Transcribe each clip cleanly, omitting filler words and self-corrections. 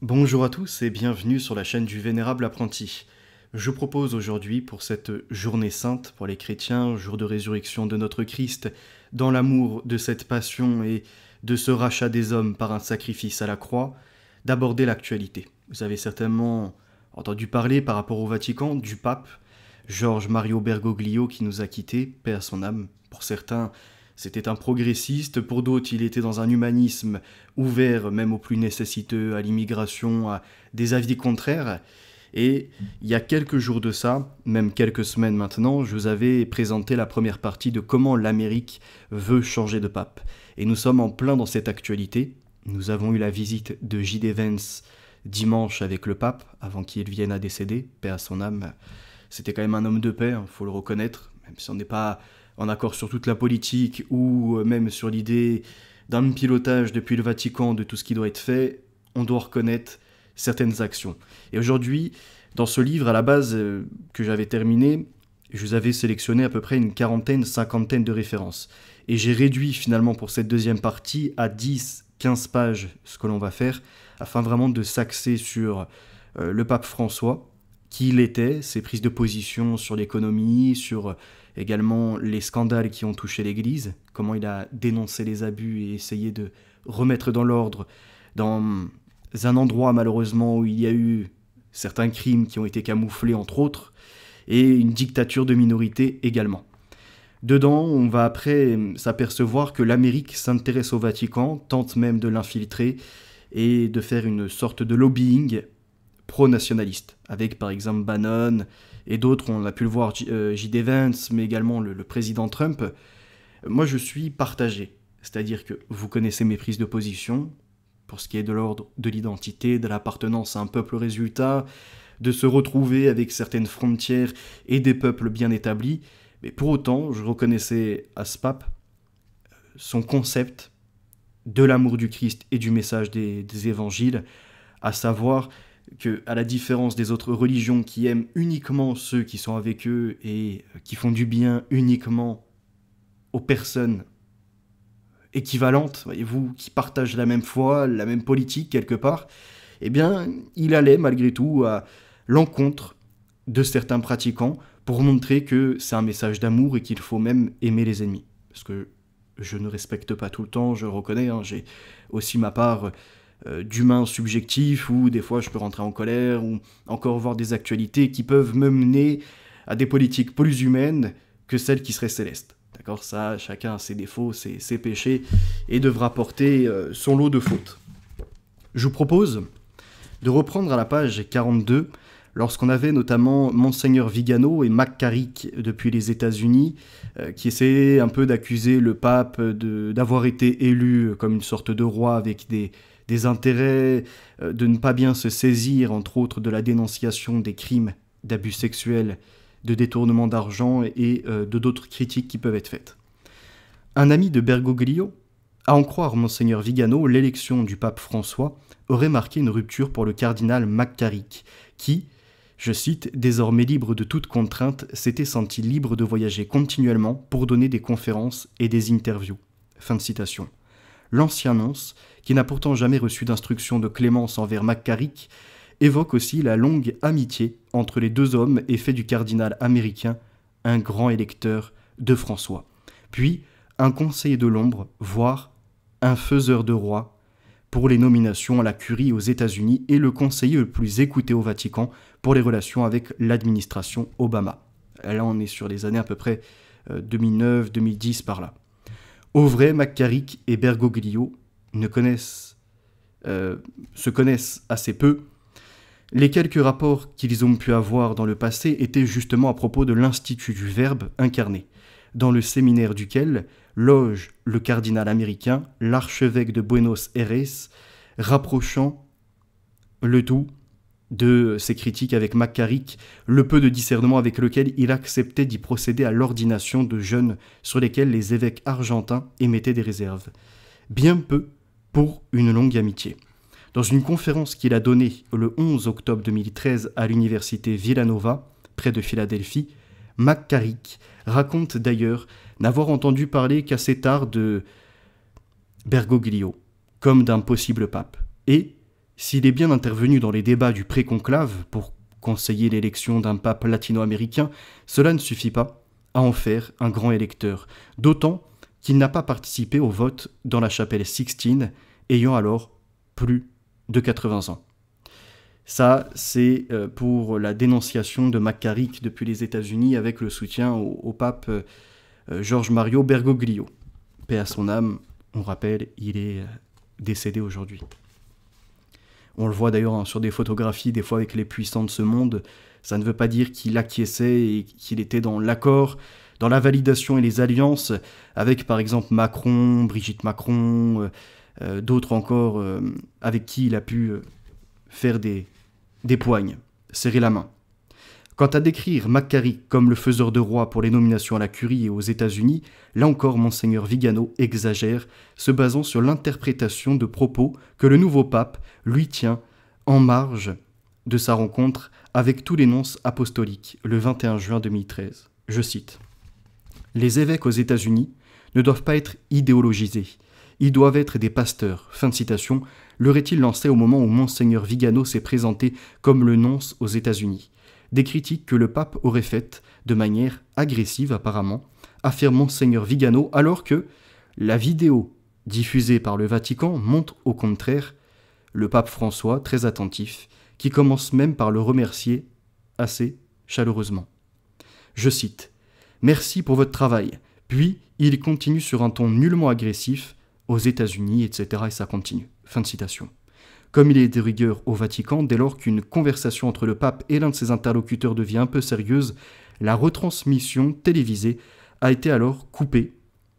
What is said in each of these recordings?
Bonjour à tous et bienvenue sur la chaîne du Vénérable Apprenti. Je propose aujourd'hui pour cette journée sainte pour les chrétiens, jour de résurrection de notre Christ, dans l'amour de cette passion et de ce rachat des hommes par un sacrifice à la croix, d'aborder l'actualité. Vous avez certainement entendu parler par rapport au Vatican du pape Georges Mario Bergoglio qui nous a quittés, paix à son âme. Pour certains, c'était un progressiste, pour d'autres, il était dans un humanisme ouvert même aux plus nécessiteux, à l'immigration, à des avis contraires. Et il y a quelques jours de ça, même quelques semaines maintenant, je vous avais présenté la première partie de comment l'Amérique veut changer de pape. Et nous sommes en plein dans cette actualité. Nous avons eu la visite de J.D. Vance dimanche avec le pape, avant qu'il vienne à décéder, paix à son âme. C'était quand même un homme de paix, faut le reconnaître, même si on n'est pas en accord sur toute la politique ou même sur l'idée d'un pilotage depuis le Vatican de tout ce qui doit être fait, on doit reconnaître certaines actions. Et aujourd'hui, dans ce livre, à la base, que j'avais terminé, je vous avais sélectionné à peu près une quarantaine, cinquantaine de références. Et j'ai réduit finalement pour cette deuxième partie à 10, 15 pages ce que l'on va faire, afin vraiment de s'axer sur le pape François, qui il était, ses prises de position sur l'économie, sur également les scandales qui ont touché l'Église, comment il a dénoncé les abus et essayé de remettre dans l'ordre dans un endroit malheureusement où il y a eu certains crimes qui ont été camouflés entre autres, et une dictature de minorité également. Dedans, on va après s'apercevoir que l'Amérique s'intéresse au Vatican, tente même de l'infiltrer et de faire une sorte de lobbying pro-nationaliste, avec par exemple Bannon et d'autres, on a pu le voir, J.D. Vance, mais également le président Trump. Moi, je suis partagé, c'est-à-dire que vous connaissez mes prises de position, pour ce qui est de l'ordre de l'identité, de l'appartenance à un peuple résultat, de se retrouver avec certaines frontières et des peuples bien établis, mais pour autant, je reconnaissais à ce pape son concept de l'amour du Christ et du message des évangiles, à savoir que, à la différence des autres religions qui aiment uniquement ceux qui sont avec eux et qui font du bien uniquement aux personnes équivalentes, voyez-vous, qui partagent la même foi, la même politique quelque part, eh bien, il allait malgré tout à l'encontre de certains pratiquants pour montrer que c'est un message d'amour et qu'il faut même aimer les ennemis. Parce que je ne respecte pas tout le temps, je le reconnais, j'ai aussi ma part d'humain subjectif où des fois je peux rentrer en colère ou encore voir des actualités qui peuvent me mener à des politiques plus humaines que celles qui seraient célestes. D'accord, ça, chacun a ses défauts, ses péchés et devra porter son lot de fautes. Je vous propose de reprendre à la page 42 lorsqu'on avait notamment Monseigneur Vigano et McCarrick depuis les États-Unis qui essayaient un peu d'accuser le pape d'avoir été élu comme une sorte de roi avec des intérêts, de ne pas bien se saisir, entre autres, de la dénonciation des crimes d'abus sexuels, de détournement d'argent et de d'autres critiques qui peuvent être faites. Un ami de Bergoglio, à en croire Monseigneur Vigano, l'élection du pape François aurait marqué une rupture pour le cardinal McCarrick, qui, je cite, « désormais libre de toute contrainte, s'était senti libre de voyager continuellement pour donner des conférences et des interviews. » Fin de citation. L'ancien nonce, qui n'a pourtant jamais reçu d'instruction de clémence envers McCarrick, évoque aussi la longue amitié entre les deux hommes et fait du cardinal américain un grand électeur de François, puis un conseiller de l'ombre, voire un faiseur de roi pour les nominations à la curie aux États-Unis et le conseiller le plus écouté au Vatican pour les relations avec l'administration Obama. Là, on est sur les années à peu près 2009-2010 par là. Au vrai, McCarrick et Bergoglio se connaissent assez peu. Les quelques rapports qu'ils ont pu avoir dans le passé étaient justement à propos de l'Institut du Verbe incarné, dans le séminaire duquel loge le cardinal américain, l'archevêque de Buenos Aires, rapprochant le tout de ses critiques avec McCarrick, le peu de discernement avec lequel il acceptait d'y procéder à l'ordination de jeunes sur lesquels les évêques argentins émettaient des réserves. Bien peu pour une longue amitié. Dans une conférence qu'il a donnée le 11 octobre 2013 à l'université Villanova, près de Philadelphie, McCarrick raconte d'ailleurs n'avoir entendu parler qu'assez tard de Bergoglio, comme d'un possible pape, et S'il est bien intervenu dans les débats du pré-conclave pour conseiller l'élection d'un pape latino-américain, cela ne suffit pas à en faire un grand électeur, d'autant qu'il n'a pas participé au vote dans la chapelle Sixtine, ayant alors plus de 80 ans. Ça, c'est pour la dénonciation de McCarrick depuis les États-Unis avec le soutien au pape George Mario Bergoglio. Paix à son âme, on rappelle, il est décédé aujourd'hui. On le voit d'ailleurs sur des photographies, des fois avec les puissants de ce monde. Ça ne veut pas dire qu'il acquiesçait et qu'il était dans l'accord, dans la validation et les alliances avec par exemple Macron, Brigitte Macron, d'autres encore avec qui il a pu faire des poignes, serrer la main. Quant à décrire McCarrick comme le faiseur de roi pour les nominations à la curie et aux États-Unis, là encore Monseigneur Vigano exagère, se basant sur l'interprétation de propos que le nouveau pape lui tient en marge de sa rencontre avec tous les nonces apostoliques le 21 juin 2013. Je cite : « Les évêques aux États-Unis ne doivent pas être idéologisés. Ils doivent être des pasteurs. » Fin de citation, l'aurait-il lancé au moment où Monseigneur Vigano s'est présenté comme le nonce aux États-Unis. Des critiques que le pape aurait faites de manière agressive apparemment, affirme Monseigneur Vigano, alors que la vidéo diffusée par le Vatican montre au contraire le pape François, très attentif, qui commence même par le remercier assez chaleureusement. Je cite : « Merci pour votre travail ». Puis il continue sur un ton nullement agressif, aux États-Unis, etc. et ça continue. Fin de citation. Comme il est de rigueur au Vatican, dès lors qu'une conversation entre le pape et l'un de ses interlocuteurs devient un peu sérieuse, la retransmission télévisée a été alors coupée,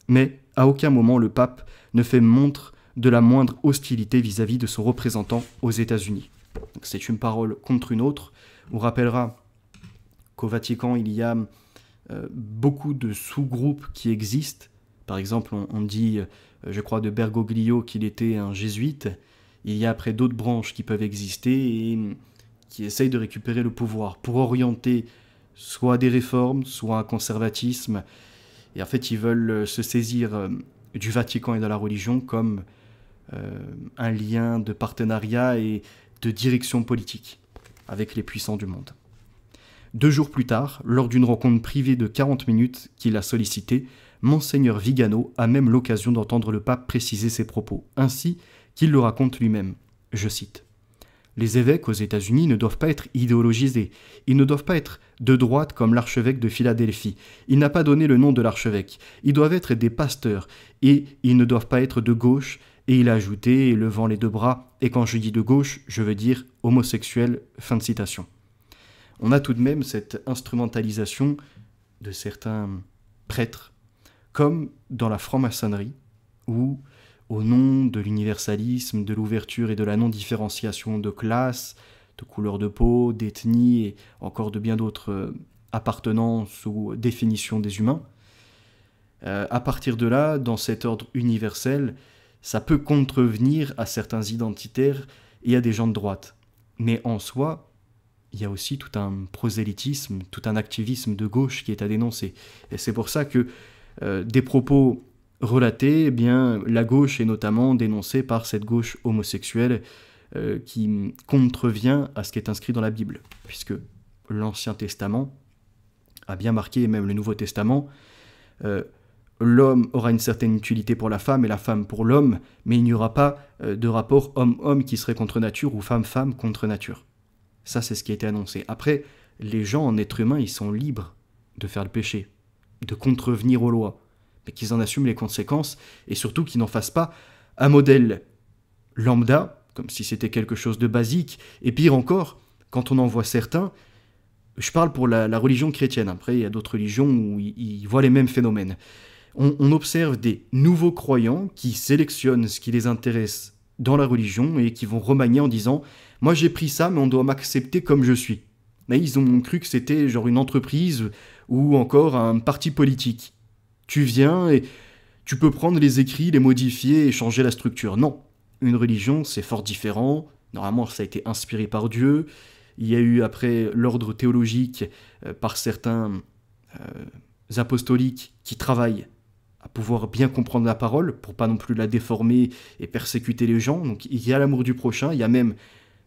mais à aucun moment le pape ne fait montre de la moindre hostilité vis-à-vis de son représentant aux États-Unis. Donc c'est une parole contre une autre. On rappellera qu'au Vatican, il y a beaucoup de sous-groupes qui existent. Par exemple, on dit, je crois, de Bergoglio qu'il était un jésuite. Il y a après d'autres branches qui peuvent exister et qui essayent de récupérer le pouvoir pour orienter soit des réformes, soit un conservatisme. Et en fait, ils veulent se saisir du Vatican et de la religion comme un lien de partenariat et de direction politique avec les puissants du monde. 2 jours plus tard, lors d'une rencontre privée de 40 minutes qu'il a sollicitée, Monseigneur Vigano a même l'occasion d'entendre le pape préciser ses propos, ainsi qu'il le raconte lui-même. Je cite : « Les évêques aux États-Unis ne doivent pas être idéologisés. Ils ne doivent pas être de droite comme l'archevêque de Philadelphie. Il n'a pas donné le nom de l'archevêque. Ils doivent être des pasteurs et ils ne doivent pas être de gauche. » Et il a ajouté, levant les 2 bras, et quand je dis de gauche, je veux dire homosexuel. Fin de citation. On a tout de même cette instrumentalisation de certains prêtres, comme dans la franc-maçonnerie, où, au nom de l'universalisme, de l'ouverture et de la non-différenciation de classe, de couleur de peau, d'ethnie et encore de bien d'autres appartenances ou définitions des humains, à partir de là, dans cet ordre universel, ça peut contrevenir à certains identitaires et à des gens de droite. Mais en soi, il y a aussi tout un prosélytisme, tout un activisme de gauche qui est à dénoncer. Et c'est pour ça que des propos relatés, eh bien, la gauche est notamment dénoncée par cette gauche homosexuelle qui contrevient à ce qui est inscrit dans la Bible, puisque l'Ancien Testament a bien marqué, et même le Nouveau Testament, l'homme aura une certaine utilité pour la femme et la femme pour l'homme, mais il n'y aura pas de rapport homme-homme qui serait contre nature ou femme-femme contre nature. Ça, c'est ce qui a été annoncé. Après, les gens en être humain, ils sont libres de faire le péché, de contrevenir aux lois, mais qu'ils en assument les conséquences et surtout qu'ils n'en fassent pas un modèle lambda, comme si c'était quelque chose de basique. Et pire encore, quand on en voit certains, je parle pour la religion chrétienne, après il y a d'autres religions où ils voient les mêmes phénomènes. On observe des nouveaux croyants qui sélectionnent ce qui les intéresse dans la religion et qui vont remanier en disant « Moi j'ai pris ça, mais on doit m'accepter comme je suis ». Mais ils ont cru que c'était genre une entreprise ou encore un parti politique. Tu viens et tu peux prendre les écrits, les modifier et changer la structure. Non, une religion c'est fort différent. Normalement ça a été inspiré par Dieu. Il y a eu après l'ordre théologique par certains apostoliques qui travaillent à pouvoir bien comprendre la parole, pour pas non plus la déformer et persécuter les gens. Donc il y a l'amour du prochain, il y a même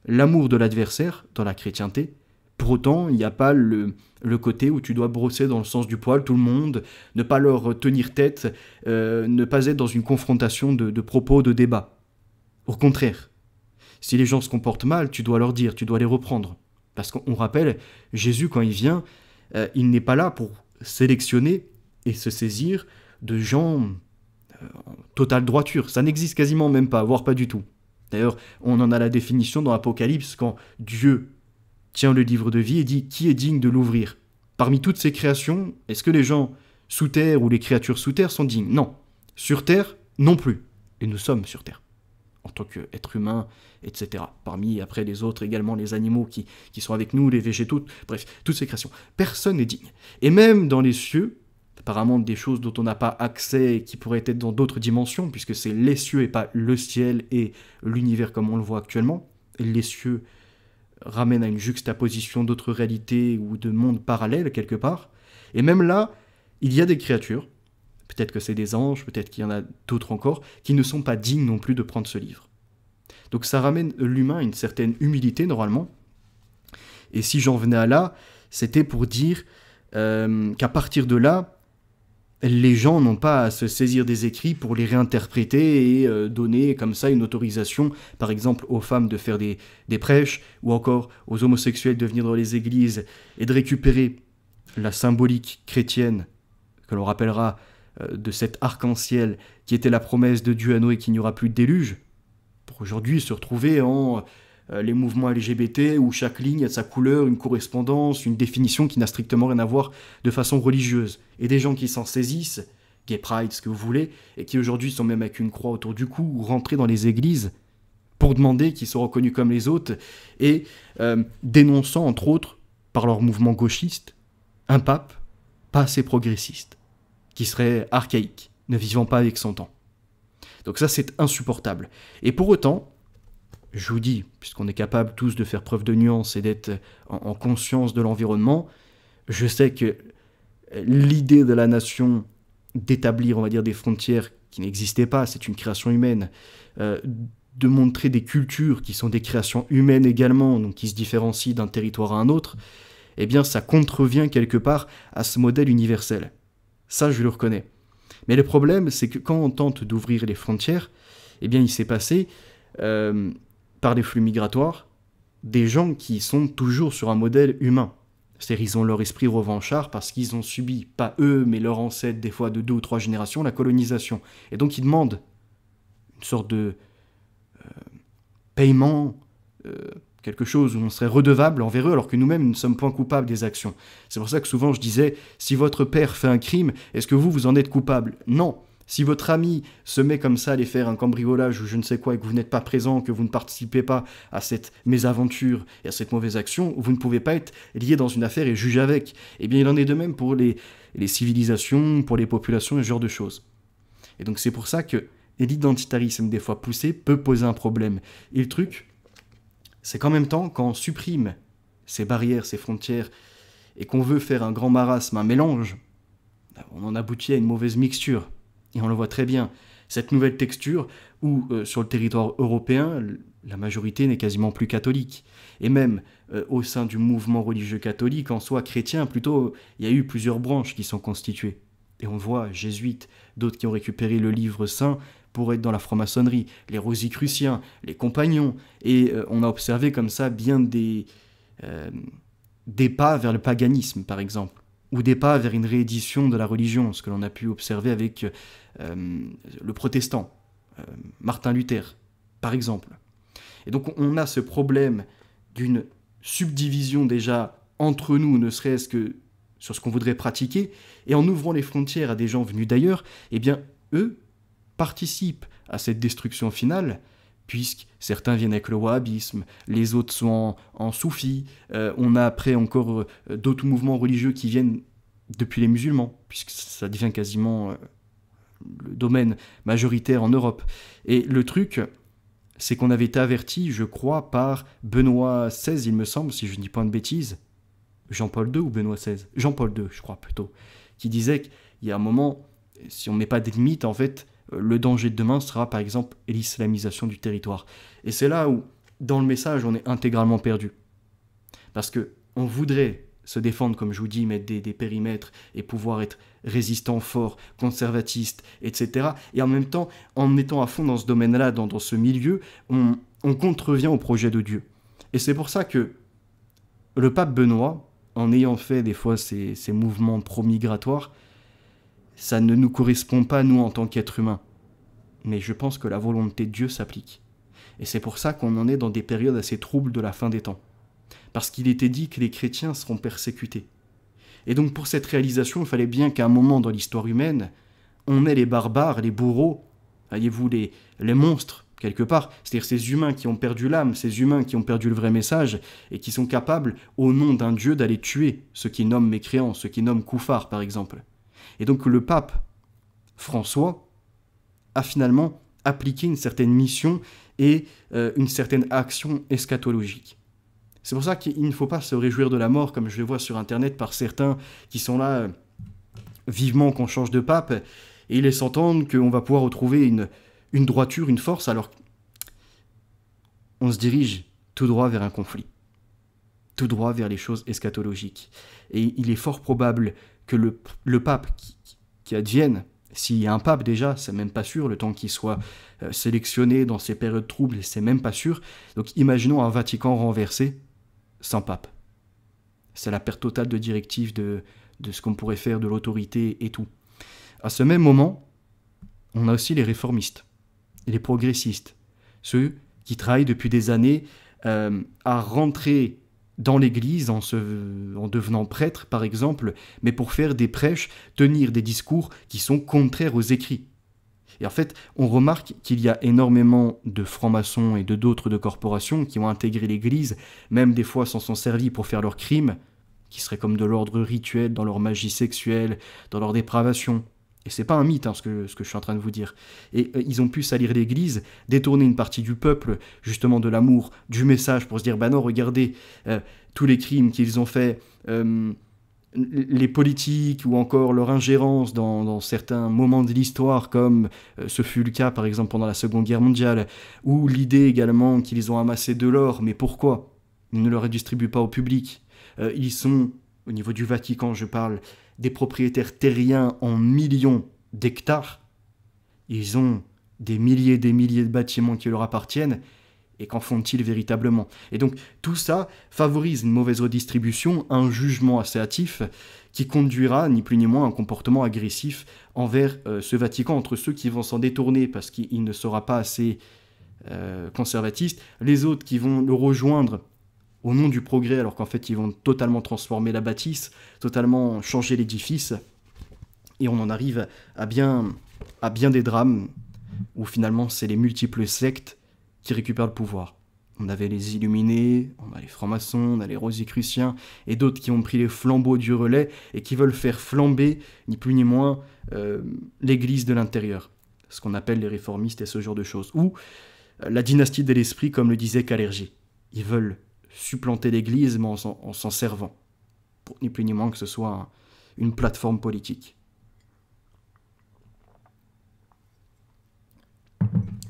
l'amour de l'adversaire dans la chrétienté. Pour autant, il n'y a pas le côté où tu dois brosser dans le sens du poil tout le monde, ne pas leur tenir tête, ne pas être dans une confrontation de propos, de débats. Au contraire, si les gens se comportent mal, tu dois leur dire, tu dois les reprendre. Parce qu'on rappelle, Jésus, quand il vient, il n'est pas là pour sélectionner et se saisir de gens en totale droiture. Ça n'existe quasiment même pas, voire pas du tout. D'ailleurs, on en a la définition dans l'Apocalypse quand Dieu tient le livre de vie et dit « Qui est digne de l'ouvrir ?» Parmi toutes ces créations, est-ce que les gens sous terre ou les créatures sous terre sont dignes? Non. Sur terre, non plus. Et nous sommes sur terre, en tant qu'êtres humains, etc. Parmi, après, les autres également, les animaux qui sont avec nous, les végétaux, bref, toutes ces créations. Personne n'est digne. Et même dans les cieux, apparemment des choses dont on n'a pas accès et qui pourraient être dans d'autres dimensions, puisque c'est les cieux et pas le ciel et l'univers comme on le voit actuellement. Les cieux ramènent à une juxtaposition d'autres réalités ou de mondes parallèles quelque part. Et même là, il y a des créatures, peut-être que c'est des anges, peut-être qu'il y en a d'autres encore, qui ne sont pas dignes non plus de prendre ce livre. Donc ça ramène l'humain à une certaine humilité normalement. Et si j'en venais à là, c'était pour dire qu'à partir de là, les gens n'ont pas à se saisir des écrits pour les réinterpréter et donner comme ça une autorisation, par exemple aux femmes de faire des prêches, ou encore aux homosexuels de venir dans les églises et de récupérer la symbolique chrétienne, que l'on rappellera de cet arc-en-ciel qui était la promesse de Dieu à Noé qu'il n'y aura plus de déluge, pour aujourd'hui se retrouver en les mouvements LGBT où chaque ligne a sa couleur, une correspondance, une définition qui n'a strictement rien à voir de façon religieuse. Et des gens qui s'en saisissent, gay pride, ce que vous voulez, et qui aujourd'hui sont même avec une croix autour du cou ou rentrés dans les églises pour demander qu'ils soient reconnus comme les autres et dénonçant entre autres par leur mouvement gauchiste un pape pas assez progressiste, qui serait archaïque, ne vivant pas avec son temps. Donc ça c'est insupportable. Et pour autant, je vous dis, puisqu'on est capable tous de faire preuve de nuance et d'être en conscience de l'environnement, je sais que l'idée de la nation d'établir, on va dire, des frontières qui n'existaient pas, c'est une création humaine, de montrer des cultures qui sont des créations humaines également, donc qui se différencient d'un territoire à un autre, eh bien ça contrevient quelque part à ce modèle universel. Ça, je le reconnais. Mais le problème, c'est que quand on tente d'ouvrir les frontières, eh bien il s'est passé par les flux migratoires, des gens qui sont toujours sur un modèle humain. C'est-à-dire ils ont leur esprit revanchard parce qu'ils ont subi, pas eux, mais leurs ancêtres, des fois de 2 ou 3 générations, la colonisation. Et donc ils demandent une sorte de paiement, quelque chose où on serait redevable envers eux, alors que nous-mêmes, nous ne sommes point coupables des actions. C'est pour ça que souvent je disais, si votre père fait un crime, est-ce que vous en êtes coupable? Non. Si votre ami se met comme ça à aller faire un cambriolage ou je ne sais quoi et que vous n'êtes pas présent, que vous ne participez pas à cette mésaventure et à cette mauvaise action, vous ne pouvez pas être lié dans une affaire et juger avec. Eh bien, il en est de même pour les civilisations, pour les populations et ce genre de choses. Et donc c'est pour ça que l'identitarisme, des fois poussé, peut poser un problème. Et le truc, c'est qu'en même temps, quand on supprime ces barrières, ces frontières, et qu'on veut faire un grand marasme, un mélange, on en aboutit à une mauvaise mixture. Et on le voit très bien, cette nouvelle texture où, sur le territoire européen, la majorité n'est quasiment plus catholique. Et même au sein du mouvement religieux catholique, en soi chrétien, plutôt, il y a eu plusieurs branches qui sont constituées. Et on voit jésuites, d'autres qui ont récupéré le livre saint pour être dans la franc-maçonnerie, les rosicruciens, les compagnons. Et on a observé comme ça bien des pas vers le paganisme, par exemple, ou des pas vers une réédition de la religion, ce que l'on a pu observer avec le protestant, Martin Luther, par exemple. Et donc on a ce problème d'une subdivision déjà entre nous, ne serait-ce que sur ce qu'on voudrait pratiquer, et en ouvrant les frontières à des gens venus d'ailleurs, eh bien, eux participent à cette destruction finale, puisque certains viennent avec le wahhabisme, les autres sont en soufi, on a après encore d'autres mouvements religieux qui viennent depuis les musulmans, puisque ça devient quasiment le domaine majoritaire en Europe. Et le truc, c'est qu'on avait été averti, je crois, par Benoît XVI, il me semble, si je ne dis pas de bêtises, Jean-Paul II ou Benoît XVI, Jean-Paul II, je crois plutôt, qui disait qu'il y a un moment, Si on ne met pas de limite, en fait, le danger de demain sera par exemple l'islamisation du territoire. Et c'est là où, dans le message, on est intégralement perdu. Parce que on voudrait se défendre, comme je vous dis, mettre des périmètres et pouvoir être résistant, fort, conservatiste, etc. Et en même temps, en étant à fond dans ce domaine-là, dans ce milieu, on contrevient au projet de Dieu. Et c'est pour ça que le pape Benoît, en ayant fait des fois ces mouvements pro-migratoires, ça ne nous correspond pas, nous, en tant qu'êtres humains. Mais je pense que la volonté de Dieu s'applique. Et c'est pour ça qu'on en est dans des périodes assez troubles de la fin des temps. Parce qu'il était dit que les chrétiens seront persécutés. Et donc pour cette réalisation, il fallait bien qu'à un moment dans l'histoire humaine, on ait les barbares, les bourreaux, voyez-vous, les monstres, quelque part, c'est-à-dire ces humains qui ont perdu l'âme, ces humains qui ont perdu le vrai message, et qui sont capables, au nom d'un Dieu, d'aller tuer ceux qui nomment mécréants, ceux qui nomment koufars, par exemple. Et donc le pape François a finalement appliqué une certaine mission et une certaine action eschatologique. C'est pour ça qu'il ne faut pas se réjouir de la mort, comme je le vois sur Internet par certains qui sont là vivement qu'on change de pape, et ils laissent entendre qu'on va pouvoir retrouver une droiture, une force, alors on se dirige tout droit vers un conflit, tout droit vers les choses eschatologiques. Et il est fort probable que le pape qui advienne, s'il y a un pape déjà, c'est même pas sûr, le temps qu'il soit sélectionné dans ces périodes troubles, c'est même pas sûr. Donc imaginons un Vatican renversé, sans pape. C'est la perte totale de directives de ce qu'on pourrait faire, de l'autorité et tout. À ce même moment, on a aussi les réformistes, les progressistes, ceux qui travaillent depuis des années à rentrer dans l'église en devenant prêtre, par exemple, mais pour faire des prêches, tenir des discours qui sont contraires aux écrits. Et en fait, on remarque qu'il y a énormément de francs-maçons et d'autres de corporations qui ont intégré l'Église, même des fois s'en sont servis pour faire leurs crimes, qui seraient comme de l'ordre rituel, dans leur magie sexuelle, dans leur dépravation. Et c'est pas un mythe, ce que je suis en train de vous dire. Et ils ont pu salir l'Église, détourner une partie du peuple, justement de l'amour, du message, pour se dire, bah non, regardez, tous les crimes qu'ils ont faits, les politiques ou encore leur ingérence dans certains moments de l'histoire, comme ce fut le cas par exemple pendant la Seconde Guerre mondiale, ou l'idée également qu'ils ont amassé de l'or, mais pourquoi? Ils ne le redistribuent pas au public. Ils sont, au niveau du Vatican je parle, des propriétaires terriens en millions d'hectares. Ils ont des milliers de bâtiments qui leur appartiennent. Et qu'en font-ils véritablement? Et donc tout ça favorise une mauvaise redistribution, un jugement assez hâtif qui conduira ni plus ni moins à un comportement agressif envers ce Vatican, entre ceux qui vont s'en détourner parce qu'il ne sera pas assez conservatiste, les autres qui vont le rejoindre au nom du progrès alors qu'en fait ils vont totalement transformer la bâtisse, totalement changer l'édifice, et on en arrive à bien des drames où finalement c'est les multiples sectes qui récupèrent le pouvoir. On avait les Illuminés, on a les francs-maçons, on a les Rosicruciens, et d'autres qui ont pris les flambeaux du relais et qui veulent faire flamber, ni plus ni moins, l'église de l'intérieur. Ce qu'on appelle les réformistes et ce genre de choses. Ou la dynastie de l'esprit, comme le disait Calergie. Ils veulent supplanter l'église, mais en s'en servant. Pour ni plus ni moins que ce soit une plateforme politique.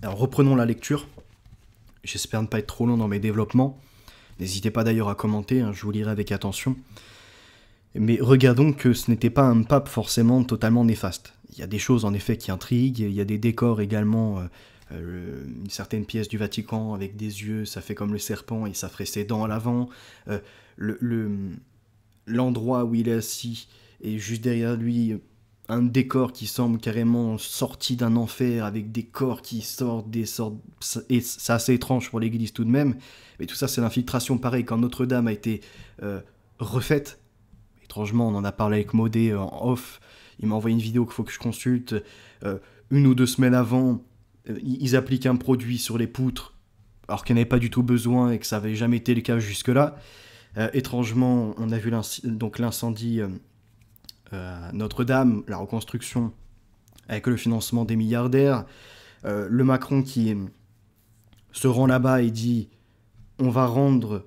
Alors reprenons la lecture. J'espère ne pas être trop long dans mes développements. N'hésitez pas d'ailleurs à commenter, je vous lirai avec attention. Mais regardons que ce n'était pas un pape forcément totalement néfaste. Il y a des choses en effet qui intriguent, il y a des décors également, une certaine pièce du Vatican avec des yeux, ça fait comme le serpent et ça ferait ses dents à l'avant. L'endroit où il est assis et juste derrière lui un décor qui semble carrément sorti d'un enfer avec des corps qui sortent, et c'est assez étrange pour l'église tout de même, mais tout ça c'est l'infiltration. Pareil, quand Notre-Dame a été refaite, étrangement on en a parlé avec Modé en off, il m'a envoyé une vidéo qu'il faut que je consulte, 1 ou 2 semaines avant, ils appliquent un produit sur les poutres alors qu'il n'y en avait pas du tout besoin et que ça n'avait jamais été le cas jusque-là. Étrangement, on a vu l'incendie à Notre-Dame, la reconstruction avec le financement des milliardaires, le Macron qui se rend là-bas et dit on va rendre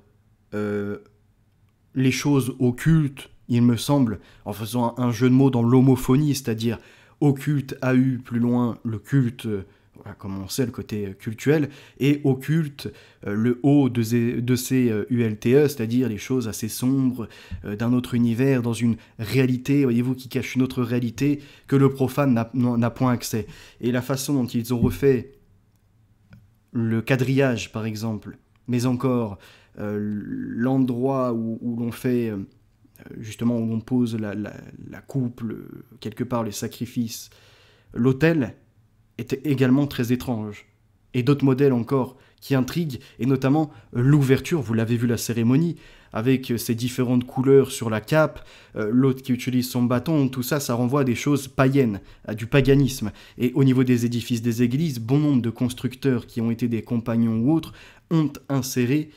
les choses occultes, il me semble, en faisant un jeu de mots dans l'homophonie, c'est-à-dire occulte a eu plus loin le culte, voilà, comme on sait, le côté cultuel, et occulte le haut de ces ULTE, c'est-à-dire les choses assez sombres d'un autre univers, dans une réalité, voyez-vous, qui cache une autre réalité que le profane n'a point accès. Et la façon dont ils ont refait le quadrillage, par exemple, mais encore l'endroit où l'on fait, justement, où l'on pose la coupe, quelque part les sacrifices, l'autel, était également très étrange. Et d'autres modèles encore qui intriguent, et notamment l'ouverture, vous l'avez vu la cérémonie, avec ses différentes couleurs sur la cape, l'autre qui utilise son bâton, tout ça, ça renvoie à des choses païennes, à du paganisme. Et au niveau des édifices des églises, bon nombre de constructeurs qui ont été des compagnons ou autres ont inséré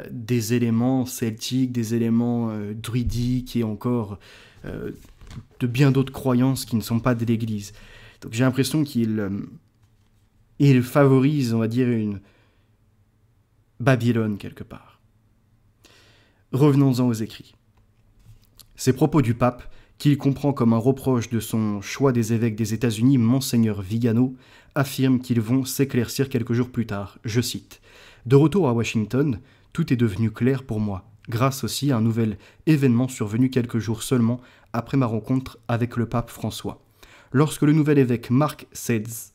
des éléments celtiques, des éléments druidiques et encore de bien d'autres croyances qui ne sont pas de l'église. Donc j'ai l'impression qu'il favorise, on va dire, une Babylone quelque part. Revenons-en aux écrits. Ces propos du pape, qu'il comprend comme un reproche de son choix des évêques des États-Unis, Monseigneur Vigano, affirme qu'ils vont s'éclaircir quelques jours plus tard. Je cite : « De retour à Washington, tout est devenu clair pour moi, grâce aussi à un nouvel événement survenu quelques jours seulement après ma rencontre avec le pape François. Lorsque le nouvel évêque Mark Sedz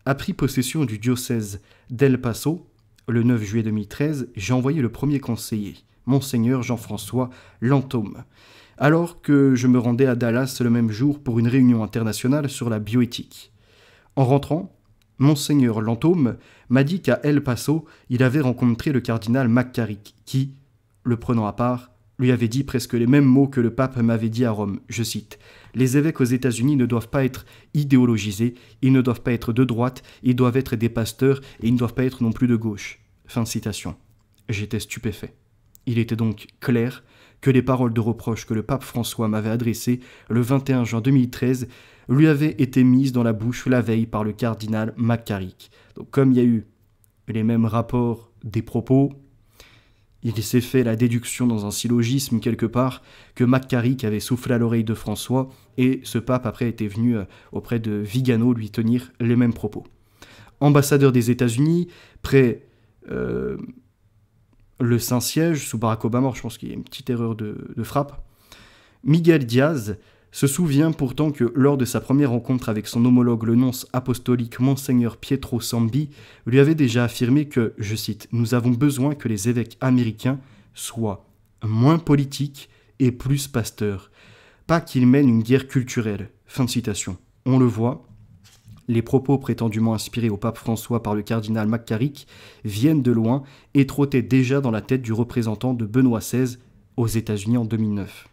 a pris possession du diocèse d'El Paso, le 9 juillet 2013, j'ai envoyé le premier conseiller, Monseigneur Jean-François Lantôme, alors que je me rendais à Dallas le même jour pour une réunion internationale sur la bioéthique. En rentrant, Monseigneur Lantôme m'a dit qu'à El Paso, il avait rencontré le cardinal McCarrick, qui, le prenant à part, lui avait dit presque les mêmes mots que le pape m'avait dit à Rome. Je cite : « Les évêques aux États-Unis ne doivent pas être idéologisés, ils ne doivent pas être de droite, ils doivent être des pasteurs et ils ne doivent pas être non plus de gauche. » Fin de citation. J'étais stupéfait. Il était donc clair que les paroles de reproche que le pape François m'avait adressées le 21 juin 2013 lui avaient été mises dans la bouche la veille par le cardinal McCarrick. Donc comme il y a eu les mêmes rapports des propos, il s'est fait la déduction dans un syllogisme quelque part que McCarrick avait soufflé à l'oreille de François et ce pape après était venu auprès de Vigano lui tenir les mêmes propos. Ambassadeur des États-Unis, près le Saint-Siège sous Barack Obama, je pense qu'il y a une petite erreur de frappe, Miguel Diaz se souvient pourtant que lors de sa première rencontre avec son homologue le nonce apostolique Monseigneur Pietro Sambi, lui avait déjà affirmé que, je cite, « Nous avons besoin que les évêques américains soient moins politiques et plus pasteurs. Pas qu'ils mènent une guerre culturelle. » Fin de citation. On le voit, les propos prétendument inspirés au pape François par le cardinal McCarrick viennent de loin et trottaient déjà dans la tête du représentant de Benoît XVI aux États-Unis en 2009.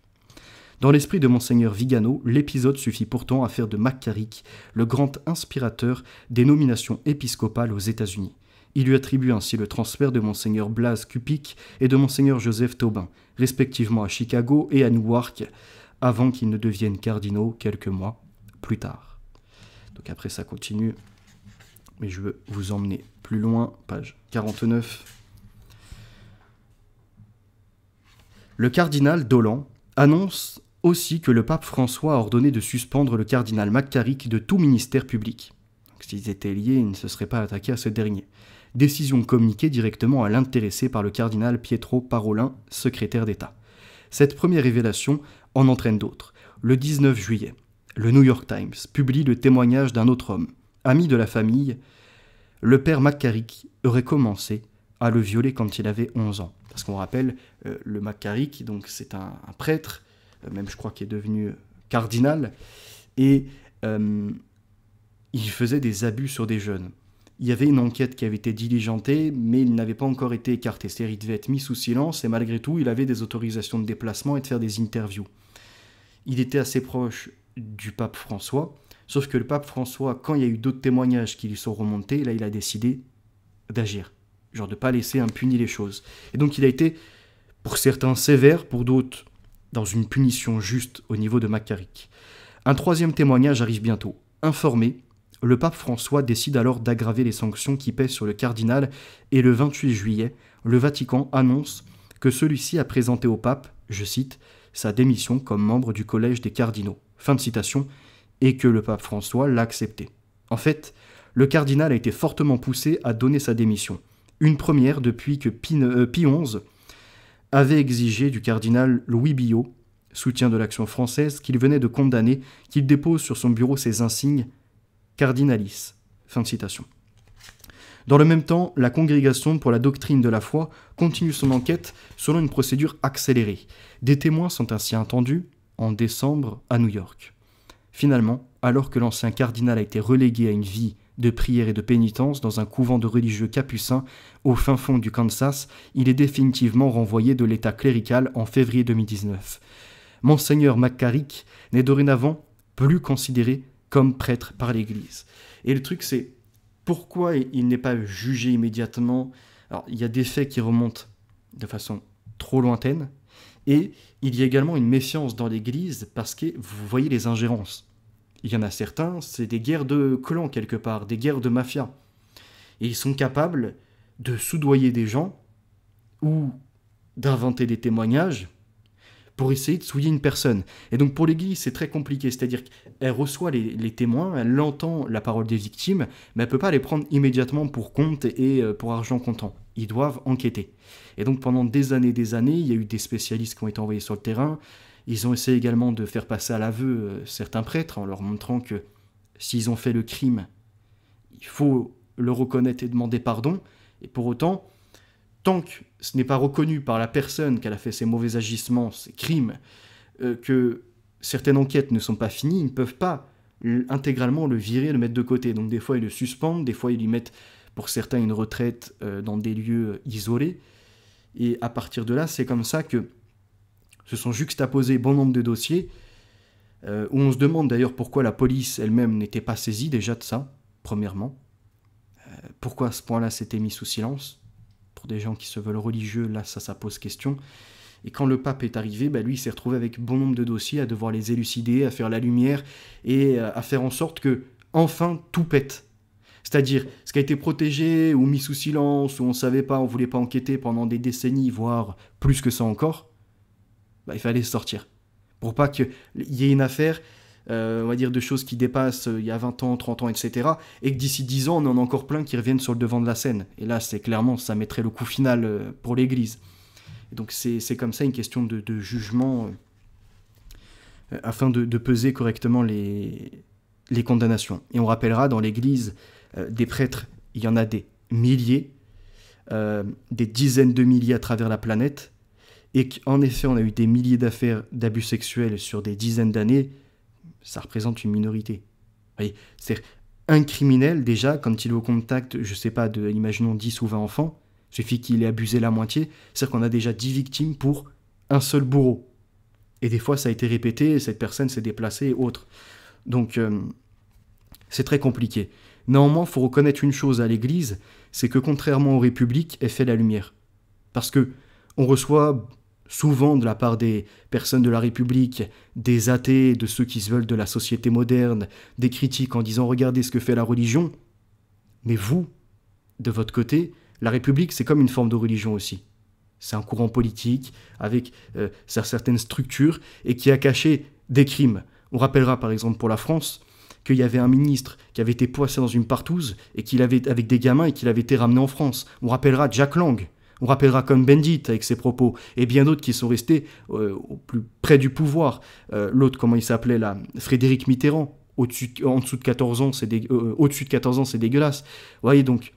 Dans l'esprit de Monseigneur Vigano, l'épisode suffit pourtant à faire de McCarrick le grand inspirateur des nominations épiscopales aux États-Unis. Il lui attribue ainsi le transfert de Monseigneur Blaise Cupich et de Monseigneur Joseph Tobin, respectivement à Chicago et à Newark, avant qu'ils ne deviennent cardinaux quelques mois plus tard. Donc après ça continue, mais je veux vous emmener plus loin, page 49. Le cardinal Dolan annonce aussi que le pape François a ordonné de suspendre le cardinal McCarrick de tout ministère public. Donc, s'ils étaient liés, ils ne se seraient pas attaqués à ce dernier. Décision communiquée directement à l'intéressé par le cardinal Pietro Parolin, secrétaire d'État. Cette première révélation en entraîne d'autres. Le 19 juillet, le New York Times publie le témoignage d'un autre homme, ami de la famille. Le père McCarrick aurait commencé à le violer quand il avait 11 ans. Parce qu'on rappelle, le McCarrick, donc c'est un prêtre, même je crois qu'il est devenu cardinal, et il faisait des abus sur des jeunes. Il y avait une enquête qui avait été diligentée, mais il n'avait pas encore été écarté. C'est-à-dire qu'il devait être mis sous silence, et malgré tout, il avait des autorisations de déplacement et de faire des interviews. Il était assez proche du pape François, sauf que le pape François, quand il y a eu d'autres témoignages qui lui sont remontés, là il a décidé d'agir. Genre de ne pas laisser impuni les choses. Et donc il a été, pour certains, sévère, pour d'autres, dans une punition juste au niveau de McCarrick. Un troisième témoignage arrive bientôt. Informé, le pape François décide alors d'aggraver les sanctions qui pèsent sur le cardinal et le 28 juillet, le Vatican annonce que celui-ci a présenté au pape, je cite, sa démission comme membre du collège des cardinaux. Fin de citation. et que le pape François l'a accepté. En fait, le cardinal a été fortement poussé à donner sa démission. Une première depuis que Pie XI avait exigé du cardinal Louis Billot, soutien de l'Action française, qu'il venait de condamner, qu'il dépose sur son bureau ses insignes « Cardinalis ». Fin de citation. Dans le même temps, la Congrégation pour la doctrine de la foi continue son enquête selon une procédure accélérée. Des témoins sont ainsi entendus en décembre à New York. Finalement, alors que l'ancien cardinal a été relégué à une vie de prière et de pénitence dans un couvent de religieux capucins au fin fond du Kansas, il est définitivement renvoyé de l'état clérical en février 2019. Monseigneur McCarrick n'est dorénavant plus considéré comme prêtre par l'Église. Et le truc, c'est pourquoi il n'est pas jugé immédiatement. Alors, il y a des faits qui remontent de façon trop lointaine, et il y a également une méfiance dans l'Église parce que vous voyez les ingérences. Il y en a certains, c'est des guerres de clans quelque part, des guerres de mafia. Et ils sont capables de soudoyer des gens ou d'inventer des témoignages pour essayer de souiller une personne. Et donc pour l'Église, c'est très compliqué, c'est-à-dire qu'elle reçoit les témoins, elle entend la parole des victimes, mais elle ne peut pas les prendre immédiatement pour compte et pour argent comptant. Ils doivent enquêter. Et donc pendant des années, il y a eu des spécialistes qui ont été envoyés sur le terrain. Ils ont essayé également de faire passer à l'aveu certains prêtres en leur montrant que s'ils ont fait le crime, il faut le reconnaître et demander pardon. Et pour autant, tant que ce n'est pas reconnu par la personne qu'elle a fait ces mauvais agissements, ces crimes, que certaines enquêtes ne sont pas finies, ils ne peuvent pas intégralement le virer, le mettre de côté. Donc des fois, ils le suspendent, des fois, ils lui mettent, pour certains, une retraite dans des lieux isolés. Et à partir de là, c'est comme ça que se sont juxtaposés bon nombre de dossiers, où on se demande d'ailleurs pourquoi la police elle-même n'était pas saisie déjà de ça, premièrement. Pourquoi à ce point-là c'était mis sous silence. Pour des gens qui se veulent religieux, là ça pose question. Et quand le pape est arrivé, lui il s'est retrouvé avec bon nombre de dossiers, à devoir les élucider, à faire la lumière, et à faire en sorte que, enfin, tout pète. C'est-à-dire, ce qui a été protégé ou mis sous silence, ou on ne savait pas, on ne voulait pas enquêter pendant des décennies, voire plus que ça encore, il fallait sortir. Pour pas qu'il y ait une affaire, on va dire, de choses qui dépassent il y a 20 ans, 30 ans, etc. Et que d'ici 10 ans, on en a encore plein qui reviennent sur le devant de la scène. Et là, c'est clairement, ça mettrait le coup final pour l'Église. Et donc c'est comme ça une question de jugement afin de peser correctement les condamnations. Et on rappellera, dans l'Église, des prêtres, il y en a des milliers, des dizaines de milliers à travers la planète, et qu'en effet, on a eu des milliers d'affaires d'abus sexuels sur des dizaines d'années, ça représente une minorité. Vous voyez, c'est un criminel, déjà, quand il est au contact, je sais pas, imaginons 10 ou 20 enfants, il suffit qu'il ait abusé la moitié, c'est-à-dire qu'on a déjà 10 victimes pour un seul bourreau. Et des fois, ça a été répété, cette personne s'est déplacée et autres. Donc, c'est très compliqué. Néanmoins, il faut reconnaître une chose à l'Église, c'est que contrairement aux républiques, elle fait la lumière. Parce que on reçoit souvent de la part des personnes de la République, des athées, de ceux qui se veulent de la société moderne, des critiques en disant « Regardez ce que fait la religion ». Mais vous, de votre côté, la République, c'est comme une forme de religion aussi. C'est un courant politique avec certaines structures et qui a caché des crimes. On rappellera par exemple pour la France qu'il y avait un ministre qui avait été poissé dans une partouze et qu'il avait, avec des gamins, et qu'il avait été ramené en France. On rappellera Jack Lang. On rappellera Cohn-Bendit avec ses propos, et bien d'autres qui sont restés au plus près du pouvoir. L'autre, comment il s'appelait là, Frédéric Mitterrand, au-dessus de 14 ans, au-dessus de 14 ans, c'est dégueulasse. Vous voyez donc,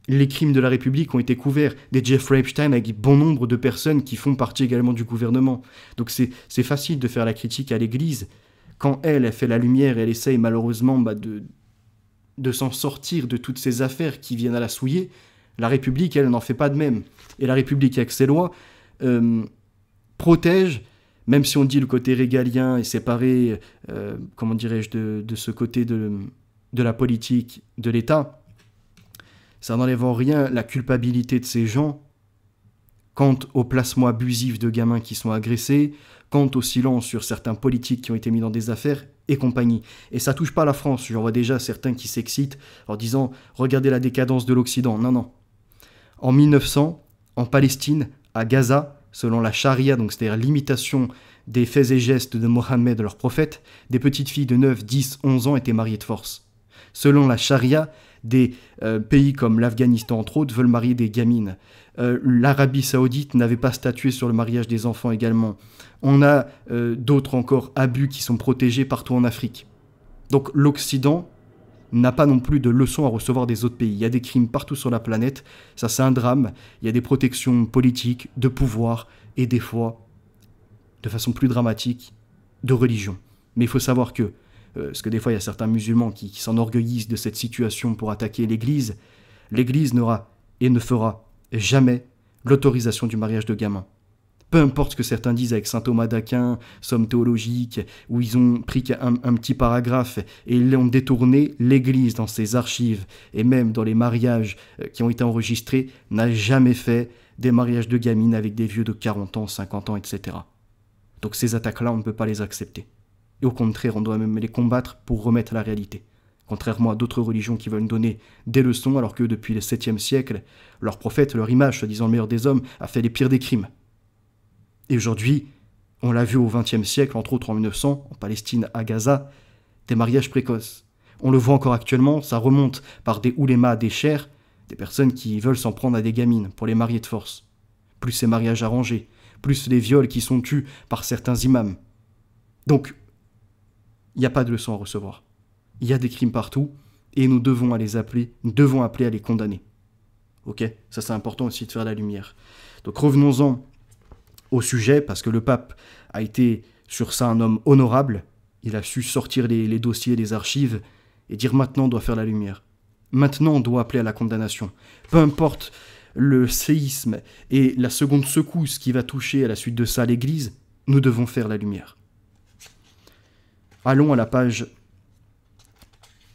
les crimes de la République ont été couverts, des Jeffrey Epstein avec bon nombre de personnes qui font partie également du gouvernement. Donc c'est facile de faire la critique à l'Église, quand elle fait la lumière et elle essaye malheureusement de s'en sortir de toutes ces affaires qui viennent à la souiller. La République, elle n'en fait pas de même. Et la République, avec ses lois, protège, même si on dit le côté régalien et séparé, comment dirais-je, de ce côté de la politique, de l'État, ça n'enlève en rien la culpabilité de ces gens quant au placement abusif de gamins qui sont agressés, quant au silence sur certains politiques qui ont été mis dans des affaires et compagnie. Et ça touche pas la France. J'en vois déjà certains qui s'excitent en disant « Regardez la décadence de l'Occident ». Non, non. En 1900, en Palestine, à Gaza, selon la charia, donc c'est-à-dire l'imitation des faits et gestes de Mohammed, leur prophète, des petites filles de 9, 10, 11 ans étaient mariées de force. Selon la charia, des pays comme l'Afghanistan, entre autres, veulent marier des gamines. L'Arabie saoudite n'avait pas statué sur le mariage des enfants également. On a d'autres encore abus qui sont protégés partout en Afrique. Donc l'Occident n'a pas non plus de leçons à recevoir des autres pays. Il y a des crimes partout sur la planète, ça c'est un drame. Il y a des protections politiques, de pouvoir et des fois, de façon plus dramatique, de religion. Mais il faut savoir que, parce que des fois il y a certains musulmans qui s'enorgueillissent de cette situation pour attaquer l'Église, l'Église n'aura et ne fera jamais l'autorisation du mariage de gamins. Peu importe ce que certains disent avec saint Thomas d'Aquin, somme théologique, où ils ont pris un petit paragraphe et ils l'ont détourné, l'Église dans ses archives et même dans les mariages qui ont été enregistrés n'a jamais fait des mariages de gamines avec des vieux de 40 ans, 50 ans, etc. Donc ces attaques-là, on ne peut pas les accepter. Et au contraire, on doit même les combattre pour remettre la réalité. Contrairement à d'autres religions qui veulent donner des leçons alors que depuis le 7e siècle, leur prophète, leur image, soi-disant le meilleur des hommes, a fait les pires des crimes. Et aujourd'hui, on l'a vu au XXe siècle, entre autres en 1900, en Palestine, à Gaza, des mariages précoces. On le voit encore actuellement, ça remonte par des oulémas, des chers, des personnes qui veulent s'en prendre à des gamines pour les marier de force. Plus ces mariages arrangés, plus les viols qui sont tus par certains imams. Donc, il n'y a pas de leçon à recevoir. Il y a des crimes partout, et nous devons appeler à les condamner. Ok ? Ça c'est important aussi de faire la lumière. Donc revenons-en au sujet, parce que le pape a été sur ça un homme honorable. Il a su sortir les dossiers, les archives, et dire maintenant on doit faire la lumière. Maintenant on doit appeler à la condamnation. Peu importe le séisme et la seconde secousse qui va toucher à la suite de ça l'Église, nous devons faire la lumière. Allons à la page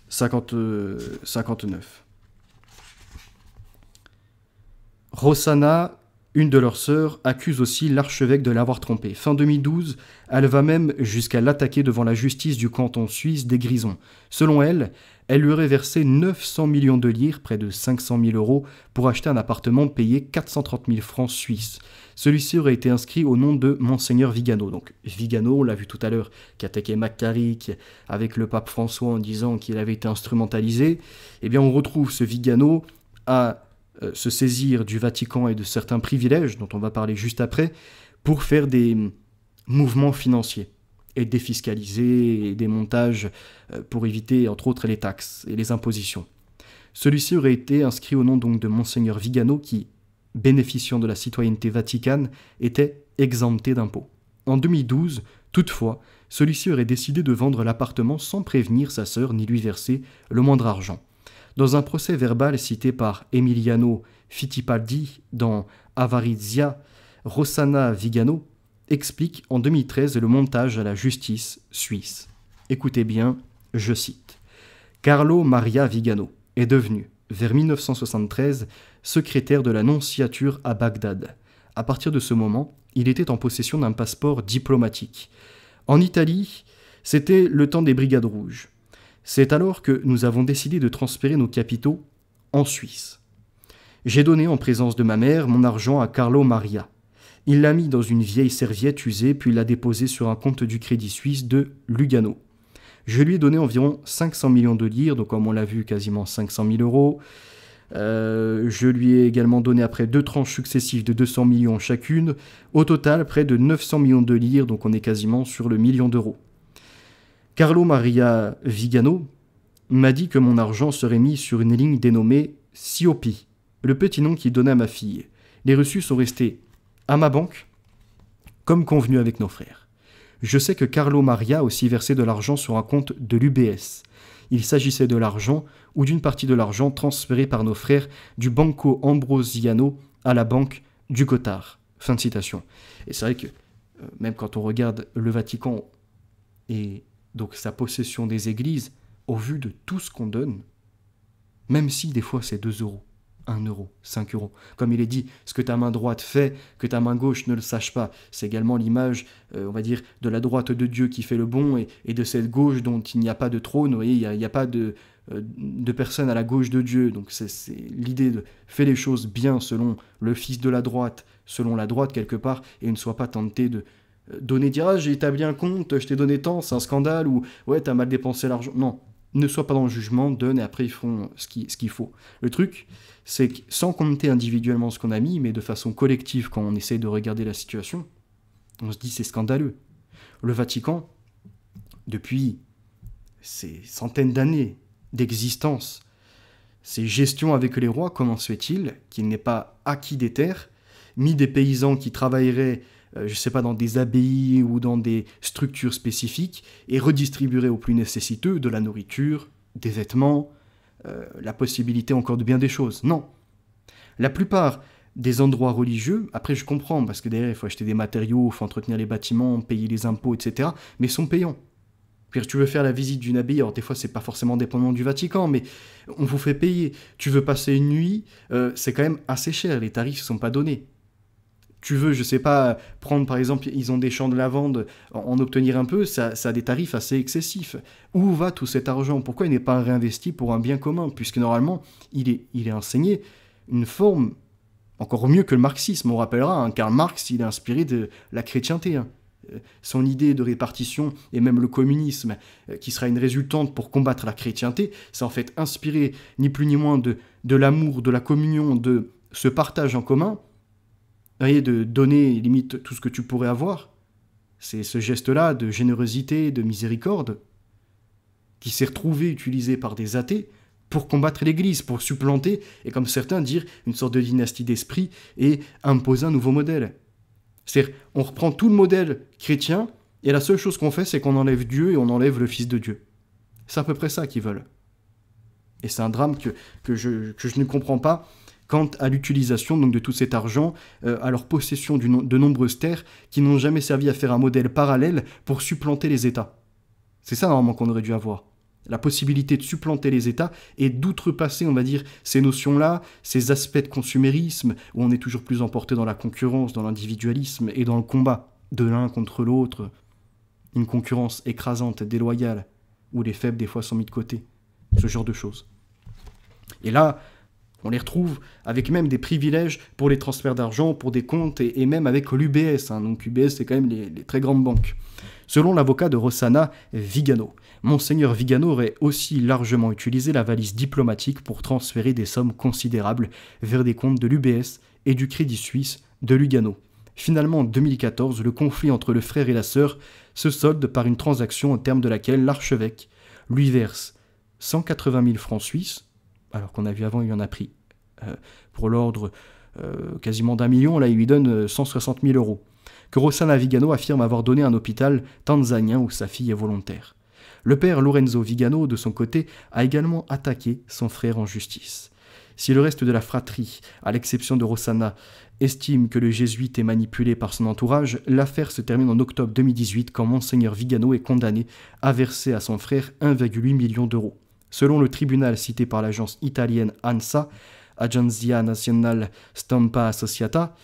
59. Rossana, une de leurs sœurs, accuse aussi l'archevêque de l'avoir trompée. Fin 2012, elle va même jusqu'à l'attaquer devant la justice du canton suisse des Grisons. Selon elle, elle lui aurait versé 900 millions de lire, près de 500 000 euros, pour acheter un appartement payé 430 000 francs suisses. Celui-ci aurait été inscrit au nom de Monseigneur Vigano. Donc Vigano, on l'a vu tout à l'heure, qui attaquait McCarrick avec le pape François en disant qu'il avait été instrumentalisé. Eh bien, on retrouve ce Vigano à se saisir du Vatican et de certains privilèges, dont on va parler juste après, pour faire des mouvements financiers et défiscaliser des montages pour éviter, entre autres, les taxes et les impositions. Celui-ci aurait été inscrit au nom donc de Monseigneur Vigano qui, bénéficiant de la citoyenneté vaticane, était exempté d'impôts. En 2012, toutefois, celui-ci aurait décidé de vendre l'appartement sans prévenir sa sœur ni lui verser le moindre argent. Dans un procès verbal cité par Emiliano Fittipaldi dans Avarizia, Rossana Vigano explique en 2013 le montage à la justice suisse. Écoutez bien, je cite. Carlo Maria Vigano est devenu, vers 1973, secrétaire de la nonciature à Bagdad. À partir de ce moment, il était en possession d'un passeport diplomatique. En Italie, c'était le temps des Brigades Rouges. C'est alors que nous avons décidé de transférer nos capitaux en Suisse. J'ai donné en présence de ma mère mon argent à Carlo Maria. Il l'a mis dans une vieille serviette usée puis l'a déposé sur un compte du Crédit Suisse de Lugano. Je lui ai donné environ 500 millions de lire, donc comme on l'a vu, quasiment 500 000 euros. Je lui ai également donné après 2 tranches successives de 200 millions chacune. Au total, près de 900 millions de lire, donc on est quasiment sur le million d'euros. Carlo Maria Vigano m'a dit que mon argent serait mis sur une ligne dénommée Siopi, le petit nom qu'il donnait à ma fille. Les reçus sont restés à ma banque, comme convenu avec nos frères. Je sais que Carlo Maria a aussi versé de l'argent sur un compte de l'UBS. Il s'agissait de l'argent ou d'une partie de l'argent transféré par nos frères du Banco Ambrosiano à la banque du Cotard. Fin de citation. Et c'est vrai que même quand on regarde le Vatican et donc sa possession des églises, au vu de tout ce qu'on donne, même si des fois c'est 2 euros, 1 euro, 5 euros, comme il est dit, ce que ta main droite fait, que ta main gauche ne le sache pas. C'est également l'image, on va dire, de la droite de Dieu qui fait le bon et de cette gauche dont il n'y a pas de trône. Vous voyez, il n'y a pas de personne à la gauche de Dieu. Donc c'est l'idée de faire les choses bien selon le fils de la droite, selon la droite quelque part, et ne sois pas tenté Donner, dire ah, j'ai établi un compte, je t'ai donné tant, c'est un scandale, ou ouais, t'as mal dépensé l'argent. Non, ne sois pas dans le jugement, donne et après ils font ce qu'il faut. Le truc, c'est que sans compter individuellement ce qu'on a mis, mais de façon collective, quand on essaye de regarder la situation, on se dit c'est scandaleux. Le Vatican, depuis ces centaines d'années d'existence, ces gestions avec les rois, comment se fait-il qu'il n'ait pas acquis des terres, mis des paysans qui travailleraient, je ne sais pas, dans des abbayes ou dans des structures spécifiques, et redistribueraient aux plus nécessiteux de la nourriture, des vêtements, la possibilité encore de bien des choses. Non. La plupart des endroits religieux, après je comprends, parce que derrière il faut acheter des matériaux, il faut entretenir les bâtiments, payer les impôts, etc., mais sont payants. Tu veux faire la visite d'une abbaye, alors des fois c'est pas forcément dépendant du Vatican, mais on vous fait payer. Tu veux passer une nuit, c'est quand même assez cher, les tarifs ne sont pas donnés. Tu veux, je sais pas, prendre par exemple, ils ont des champs de lavande, en obtenir un peu, ça a des tarifs assez excessifs. Où va tout cet argent? Pourquoi il n'est pas réinvesti pour un bien commun? Puisque normalement, il est enseigné une forme encore mieux que le marxisme. On rappellera, hein, Karl Marx, il est inspiré de la chrétienté. Hein. Son idée de répartition et même le communisme, qui sera une résultante pour combattre la chrétienté, c'est en fait inspiré ni plus ni moins de l'amour, de la communion, de ce partage en commun, et de donner limite tout ce que tu pourrais avoir. C'est ce geste-là de générosité, de miséricorde, qui s'est retrouvé utilisé par des athées pour combattre l'Église, pour supplanter, et comme certains dire, une sorte de dynastie d'esprit et imposer un nouveau modèle. C'est-à-dire, on reprend tout le modèle chrétien, et la seule chose qu'on fait, c'est qu'on enlève Dieu et on enlève le Fils de Dieu. C'est à peu près ça qu'ils veulent. Et c'est un drame que je ne comprends pas quant à l'utilisation donc, de tout cet argent, à leur possession de nombreuses terres qui n'ont jamais servi à faire un modèle parallèle pour supplanter les États. C'est ça normalement qu'on aurait dû avoir. La possibilité de supplanter les États et d'outrepasser, on va dire, ces notions-là, ces aspects de consumérisme, où on est toujours plus emporté dans la concurrence, dans l'individualisme et dans le combat de l'un contre l'autre. Une concurrence écrasante, déloyale, où les faibles des fois sont mis de côté. Ce genre de choses. Et là, on les retrouve avec même des privilèges pour les transferts d'argent, pour des comptes, et même avec l'UBS. Hein. Donc UBS, c'est quand même les très grandes banques. Selon l'avocat de Rossana Vigano, Monseigneur Vigano aurait aussi largement utilisé la valise diplomatique pour transférer des sommes considérables vers des comptes de l'UBS et du Crédit Suisse de Lugano. Finalement, en 2014, le conflit entre le frère et la sœur se solde par une transaction au terme de laquelle l'archevêque lui verse 180 000 francs suisses, alors qu'on a vu avant, il en a pris pour l'ordre quasiment d'1 million, là il lui donne 160 000 euros, que Rossana Vigano affirme avoir donné à un hôpital tanzanien où sa fille est volontaire. Le père Lorenzo Vigano, de son côté, a également attaqué son frère en justice. Si le reste de la fratrie, à l'exception de Rossana, estime que le jésuite est manipulé par son entourage, l'affaire se termine en octobre 2018 quand Monseigneur Vigano est condamné à verser à son frère 1,8 million d'euros. Selon le tribunal cité par l'agence italienne ANSA, Agenzia Nazionale Stampa Associata,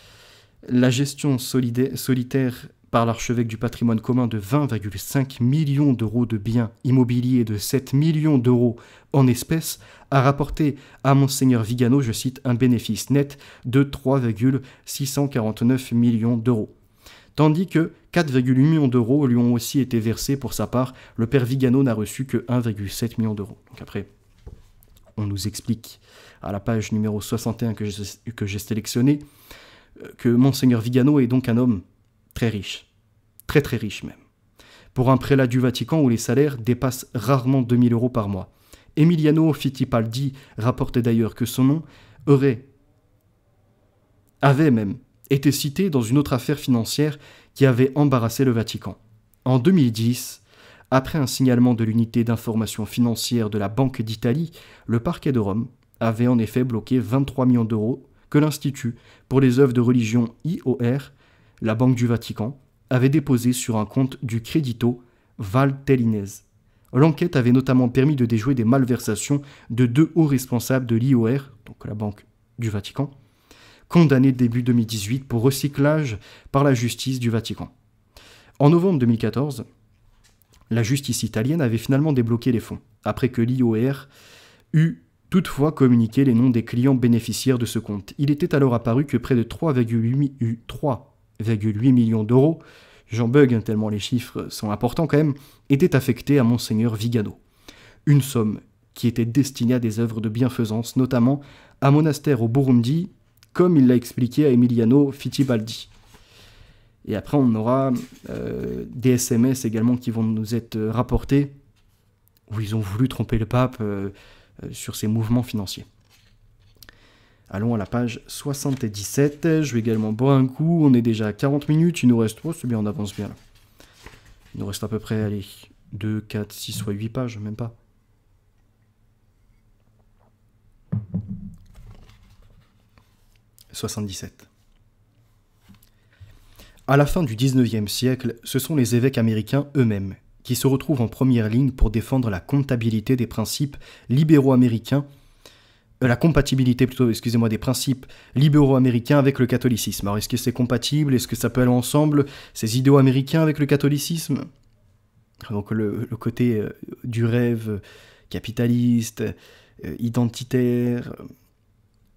la gestion solitaire par l'archevêque du patrimoine commun de 20,5 millions d'euros de biens immobiliers et de 7 millions d'euros en espèces a rapporté à Monseigneur Vigano, je cite, un bénéfice net de 3,649 millions d'euros. Tandis que 4,8 millions d'euros lui ont aussi été versés pour sa part. Le père Vigano n'a reçu que 1,7 million d'euros. Donc après, on nous explique à la page numéro 61 que j'ai sélectionné que Monseigneur Vigano est donc un homme très riche, très très riche même, pour un prélat du Vatican où les salaires dépassent rarement 2 000 euros par mois. Emiliano Fittipaldi rapporte d'ailleurs que son nom avait même été cité dans une autre affaire financière qui avait embarrassé le Vatican. En 2010, après un signalement de l'unité d'information financière de la Banque d'Italie, le parquet de Rome avait en effet bloqué 23 millions d'euros que l'Institut pour les œuvres de religion IOR, la Banque du Vatican, avait déposé sur un compte du Credito Valtellinese. L'enquête avait notamment permis de déjouer des malversations de 2 hauts responsables de l'IOR, donc la Banque du Vatican, condamnés début 2018 pour recyclage par la justice du Vatican. En novembre 2014, la justice italienne avait finalement débloqué les fonds, après que l'IOR eut toutefois communiqué les noms des clients bénéficiaires de ce compte. Il était alors apparu que près de 3,8 millions d'euros, j'en bug tellement les chiffres sont importants quand même, était affectée à Monseigneur Vigano. Une somme qui était destinée à des œuvres de bienfaisance, notamment un monastère au Burundi, comme il l'a expliqué à Emiliano Fittibaldi. Et après, on aura des SMS également qui vont nous être rapportés, où ils ont voulu tromper le pape sur ses mouvements financiers. Allons à la page 77. Je vais également boire un coup. On est déjà à 40 minutes. Il nous reste... Oh, c'est bien, on avance bien là. Il nous reste à peu près, allez, 2, 4, 6, soit 8 pages, même pas. « 77. À la fin du XIXe siècle, ce sont les évêques américains eux-mêmes qui se retrouvent en première ligne pour défendre la comptabilité des principes libéraux américains, la compatibilité plutôt, excusez-moi, des principes libéraux américains avec le catholicisme. Alors est-ce que c'est compatible? Est-ce que ça peut aller ensemble, ces idéaux américains avec le catholicisme? Donc le côté du rêve capitaliste, identitaire,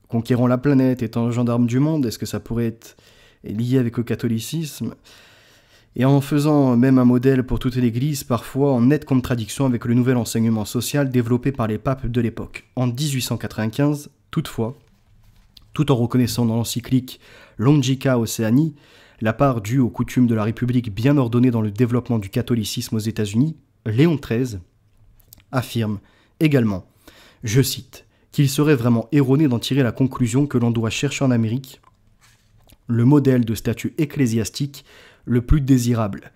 conquérant la planète, étant gendarme du monde, est-ce que ça pourrait être lié avec le catholicisme? Et en faisant même un modèle pour toute l'Église, parfois en nette contradiction avec le nouvel enseignement social développé par les papes de l'époque. En 1895, toutefois, tout en reconnaissant dans l'encyclique Longica Oceani la part due aux coutumes de la République bien ordonnée dans le développement du catholicisme aux États-Unis, Léon XIII affirme également, je cite, qu'il serait vraiment erroné d'en tirer la conclusion que l'on doit chercher en Amérique le modèle de statut ecclésiastique le plus désirable,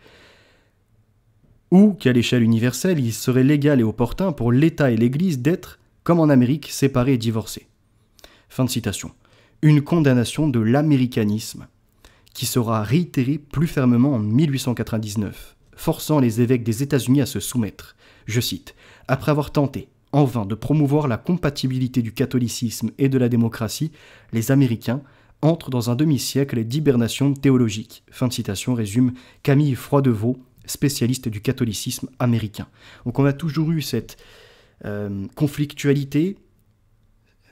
ou qu'à l'échelle universelle, il serait légal et opportun pour l'État et l'Église d'être, comme en Amérique, séparés et divorcés. Fin de citation. Une condamnation de l'américanisme qui sera réitérée plus fermement en 1899, forçant les évêques des États-Unis à se soumettre. Je cite, « Après avoir tenté, en vain, de promouvoir la compatibilité du catholicisme et de la démocratie, les Américains entrent dans un demi-siècle d'hibernation théologique. » Fin de citation, résume Camille Froidevaux, spécialiste du catholicisme américain. Donc on a toujours eu cette conflictualité,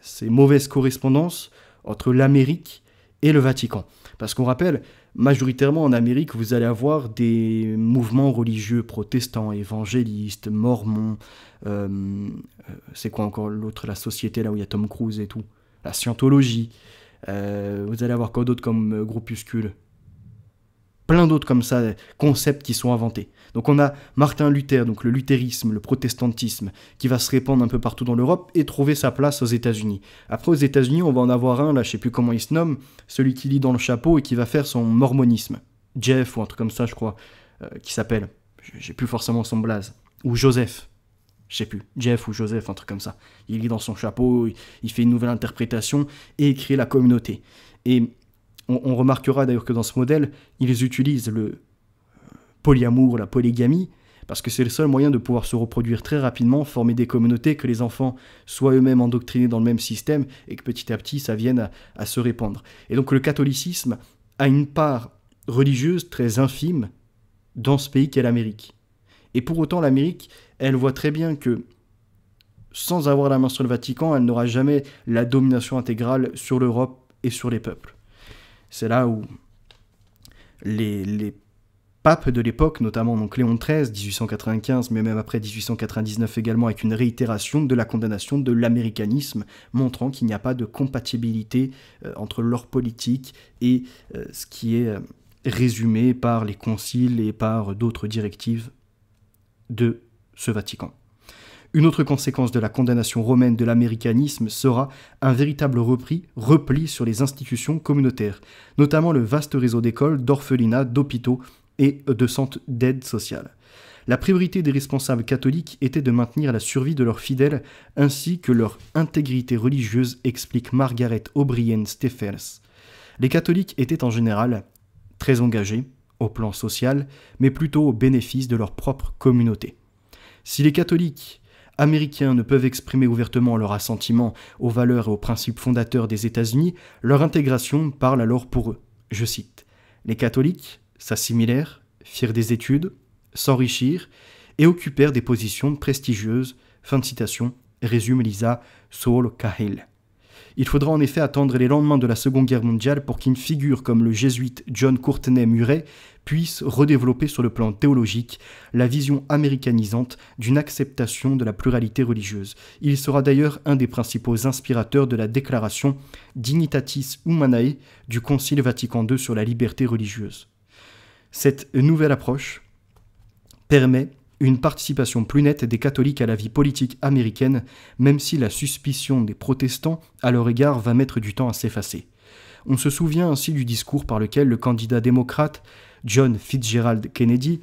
ces mauvaises correspondances entre l'Amérique et le Vatican. Parce qu'on rappelle, majoritairement en Amérique, vous allez avoir des mouvements religieux protestants, évangélistes, mormons, c'est quoi encore l'autre, la société là où il y a Tom Cruise et tout, la scientologie, vous allez avoir quoi d'autre comme groupuscule, plein d'autres comme ça, concepts qui sont inventés. Donc on a Martin Luther, donc le luthérisme, le protestantisme, qui va se répandre un peu partout dans l'Europe et trouver sa place aux États-Unis. Après aux États-Unis, on va en avoir un, là je sais plus comment il se nomme, celui qui lit dans le chapeau et qui va faire son mormonisme. Jeff ou un truc comme ça je crois, qui s'appelle, j'ai plus forcément son blaze, ou Joseph, je sais plus, Jeff ou Joseph, un truc comme ça. Il lit dans son chapeau, il fait une nouvelle interprétation et il crée la communauté. Et on remarquera d'ailleurs que dans ce modèle, ils utilisent le polyamour, la polygamie, parce que c'est le seul moyen de pouvoir se reproduire très rapidement, former des communautés, que les enfants soient eux-mêmes endoctrinés dans le même système, et que petit à petit, ça vienne à se répandre. Et donc le catholicisme a une part religieuse très infime dans ce pays qu'est l'Amérique. Et pour autant, l'Amérique, elle voit très bien que, sans avoir la main sur le Vatican, elle n'aura jamais la domination intégrale sur l'Europe et sur les peuples. C'est là où les papes de l'époque, notamment donc Léon XIII, 1895, mais même après 1899 également, avec une réitération de la condamnation de l'américanisme, montrant qu'il n'y a pas de compatibilité entre leur politique et ce qui est résumé par les conciles et par d'autres directives de ce Vatican. Une autre conséquence de la condamnation romaine de l'américanisme sera un véritable repli sur les institutions communautaires, notamment le vaste réseau d'écoles, d'orphelinats, d'hôpitaux et de centres d'aide sociale. La priorité des responsables catholiques était de maintenir la survie de leurs fidèles ainsi que leur intégrité religieuse, explique Margaret O'Brien Stephens. Les catholiques étaient en général très engagés au plan social, mais plutôt au bénéfice de leur propre communauté. Si les catholiques américains ne peuvent exprimer ouvertement leur assentiment aux valeurs et aux principes fondateurs des États-Unis, leur intégration parle alors pour eux. Je cite, « Les catholiques s'assimilèrent, firent des études, s'enrichirent et occupèrent des positions prestigieuses. » Fin de citation, résume Lisa Saul Cahill. Il faudra en effet attendre les lendemains de la Seconde Guerre mondiale pour qu'une figure comme le jésuite John Courtenay Murray puisse redévelopper sur le plan théologique la vision américanisante d'une acceptation de la pluralité religieuse. Il sera d'ailleurs un des principaux inspirateurs de la déclaration Dignitatis Humanae du Concile Vatican II sur la liberté religieuse. Cette nouvelle approche permet une participation plus nette des catholiques à la vie politique américaine, même si la suspicion des protestants à leur égard va mettre du temps à s'effacer. On se souvient ainsi du discours par lequel le candidat démocrate John Fitzgerald Kennedy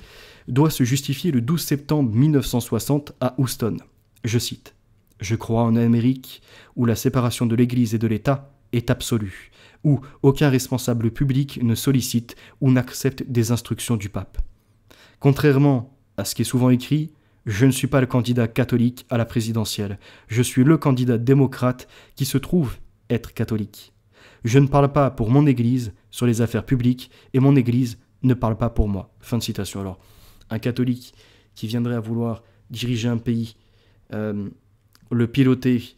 doit se justifier le 12 septembre 1960 à Houston. Je cite « Je crois en Amérique où la séparation de l'Église et de l'État est absolue, où aucun responsable public ne sollicite ou n'accepte des instructions du pape. Contrairement à ce qui est souvent écrit, je ne suis pas le candidat catholique à la présidentielle. Je suis le candidat démocrate qui se trouve être catholique. Je ne parle pas pour mon Église sur les affaires publiques et mon Église ne parle pas pour moi. » Fin de citation. Alors, un catholique qui viendrait à vouloir diriger un pays, le piloter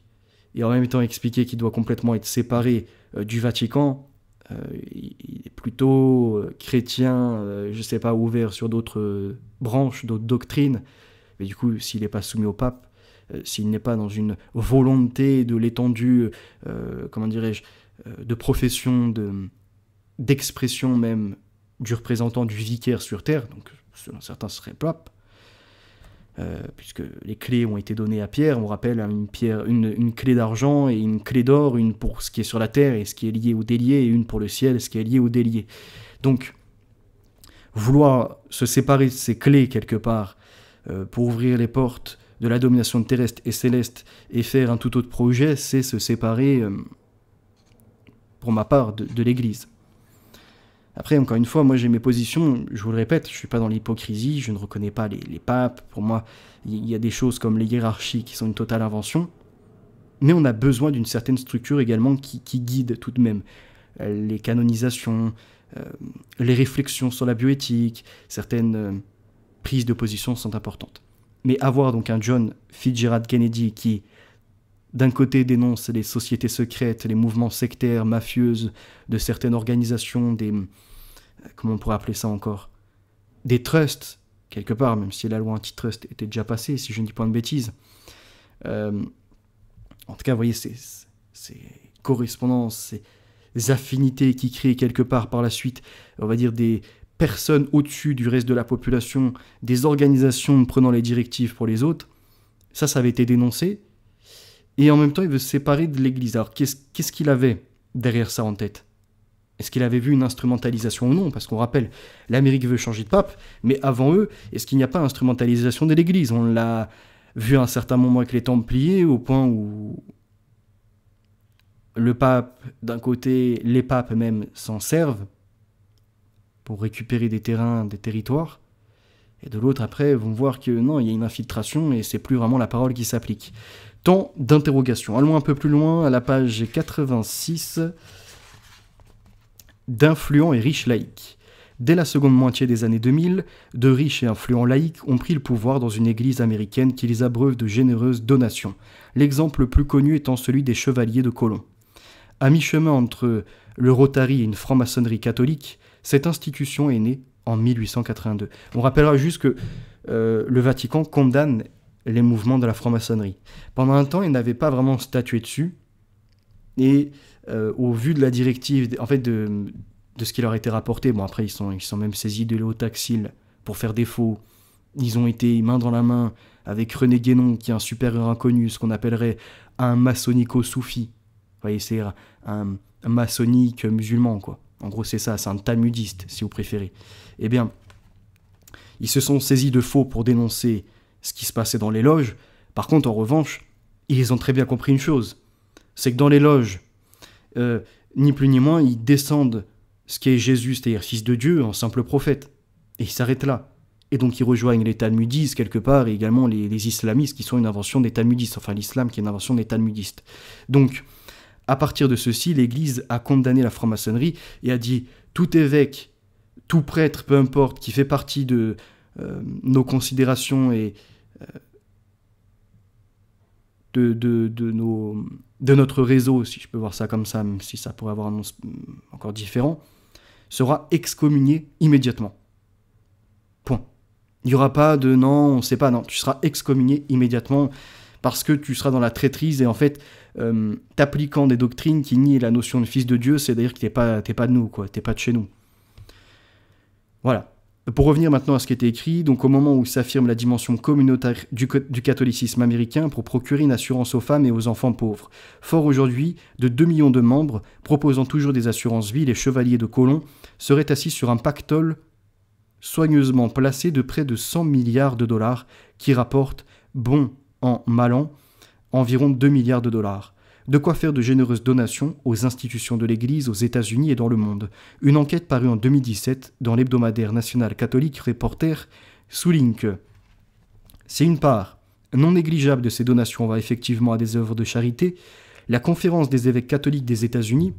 et en même temps expliquer qu'il doit complètement être séparé du Vatican, il est plutôt chrétien, je ne sais pas, ouvert sur d'autres branches, d'autres doctrines. Mais du coup, s'il n'est pas soumis au pape, s'il n'est pas dans une volonté de l'étendue, comment dirais-je, de profession, d'expression même du représentant du vicaire sur terre, donc selon certains ce serait pape, puisque les clés ont été données à Pierre, on rappelle une clé d'argent et une clé d'or, une pour ce qui est sur la terre et ce qui est lié au délié, et une pour le ciel, ce qui est lié au délié. Donc, vouloir se séparer de ces clés quelque part pour ouvrir les portes de la domination terrestre et céleste et faire un tout autre projet, c'est se séparer, pour ma part, de l'Église. Après, encore une fois, moi j'ai mes positions, je vous le répète, je ne suis pas dans l'hypocrisie, je ne reconnais pas les papes. Pour moi, il y a des choses comme les hiérarchies qui sont une totale invention. Mais on a besoin d'une certaine structure également qui guide tout de même les canonisations, les réflexions sur la bioéthique, certaines prises de position sont importantes. Mais avoir donc un John Fitzgerald Kennedy qui, d'un côté, dénonce les sociétés secrètes, les mouvements sectaires, mafieuses de certaines organisations, comment on pourrait appeler ça encore, des trusts, quelque part, même si la loi antitrust était déjà passée, si je ne dis pas de bêtises. En tout cas, vous voyez, ces correspondances, ces affinités qui créent quelque part par la suite, on va dire, des personnes au-dessus du reste de la population, des organisations prenant les directives pour les autres, ça avait été dénoncé. Et en même temps, il veut se séparer de l'Église. Alors, qu'est-ce qu'il avait derrière ça en tête? Est-ce qu'il avait vu une instrumentalisation ou non? Parce qu'on rappelle, l'Amérique veut changer de pape, mais avant eux, est-ce qu'il n'y a pas instrumentalisation de l'Église? On l'a vu à un certain moment avec les Templiers, au point où le pape, d'un côté, les papes même s'en servent pour récupérer des terrains, des territoires, et de l'autre, après, vont voir que non, il y a une infiltration et c'est plus vraiment la parole qui s'applique. Tant d'interrogations. Allons un peu plus loin à la page 86. D'influents et riches laïcs. Dès la seconde moitié des années 2000, de riches et influents laïcs ont pris le pouvoir dans une église américaine qui les abreuve de généreuses donations, l'exemple le plus connu étant celui des Chevaliers de Colomb. À mi-chemin entre le Rotary et une franc-maçonnerie catholique, cette institution est née en 1882. On rappellera juste que le Vatican condamne les mouvements de la franc-maçonnerie. Pendant un temps, il n'avait pas vraiment statué dessus, et au vu de la directive, en fait de ce qui leur a été rapporté, bon après ils sont même saisis de l'Éotaxile pour faire défaut, ils ont été main dans la main avec René Guénon, qui est un supérieur inconnu, ce qu'on appellerait un maçonnico-soufi. Vous voyez, c'est un maçonnique musulman, quoi. En gros c'est ça, c'est un talmudiste si vous préférez. Eh bien, ils se sont saisis de faux pour dénoncer ce qui se passait dans les loges. Par contre, en revanche, ils ont très bien compris une chose, c'est que dans les loges, ni plus ni moins, ils descendent ce qu'est Jésus, c'est-à-dire fils de Dieu, en simple prophète. Et ils s'arrêtent là. Et donc ils rejoignent les talmudistes quelque part, et également les islamistes qui sont une invention des talmudistes, enfin l'islam qui est une invention des talmudistes. Donc, à partir de ceci, l'Église a condamné la franc-maçonnerie et a dit tout évêque, tout prêtre, peu importe, qui fait partie de nos considérations et de notre réseau, si je peux voir ça comme ça, même si ça pourrait avoir un nom encore différent, sera excommunié immédiatement. Point. Il n'y aura pas de non, on ne sait pas, non, tu seras excommunié immédiatement parce que tu seras dans la traîtrise et en fait, t'appliquant des doctrines qui nient la notion de fils de Dieu, c'est-à-dire que t'es pas de nous, quoi, t'es pas de chez nous. Voilà. Pour revenir maintenant à ce qui était écrit, donc au moment où s'affirme la dimension communautaire du catholicisme américain pour procurer une assurance aux femmes et aux enfants pauvres. Fort aujourd'hui, de 2 millions de membres, proposant toujours des assurances vie, les chevaliers de Colomb seraient assis sur un pactole soigneusement placé de près de 100 milliards de dollars qui rapporte, bon an, mal an, environ 2 milliards de dollars. De quoi faire de généreuses donations aux institutions de l'Église aux États-Unis et dans le monde. Une enquête parue en 2017 dans l'hebdomadaire national catholique Reporter souligne que si une part non négligeable de ces donations va effectivement à des œuvres de charité, la Conférence des évêques catholiques des États-Unis,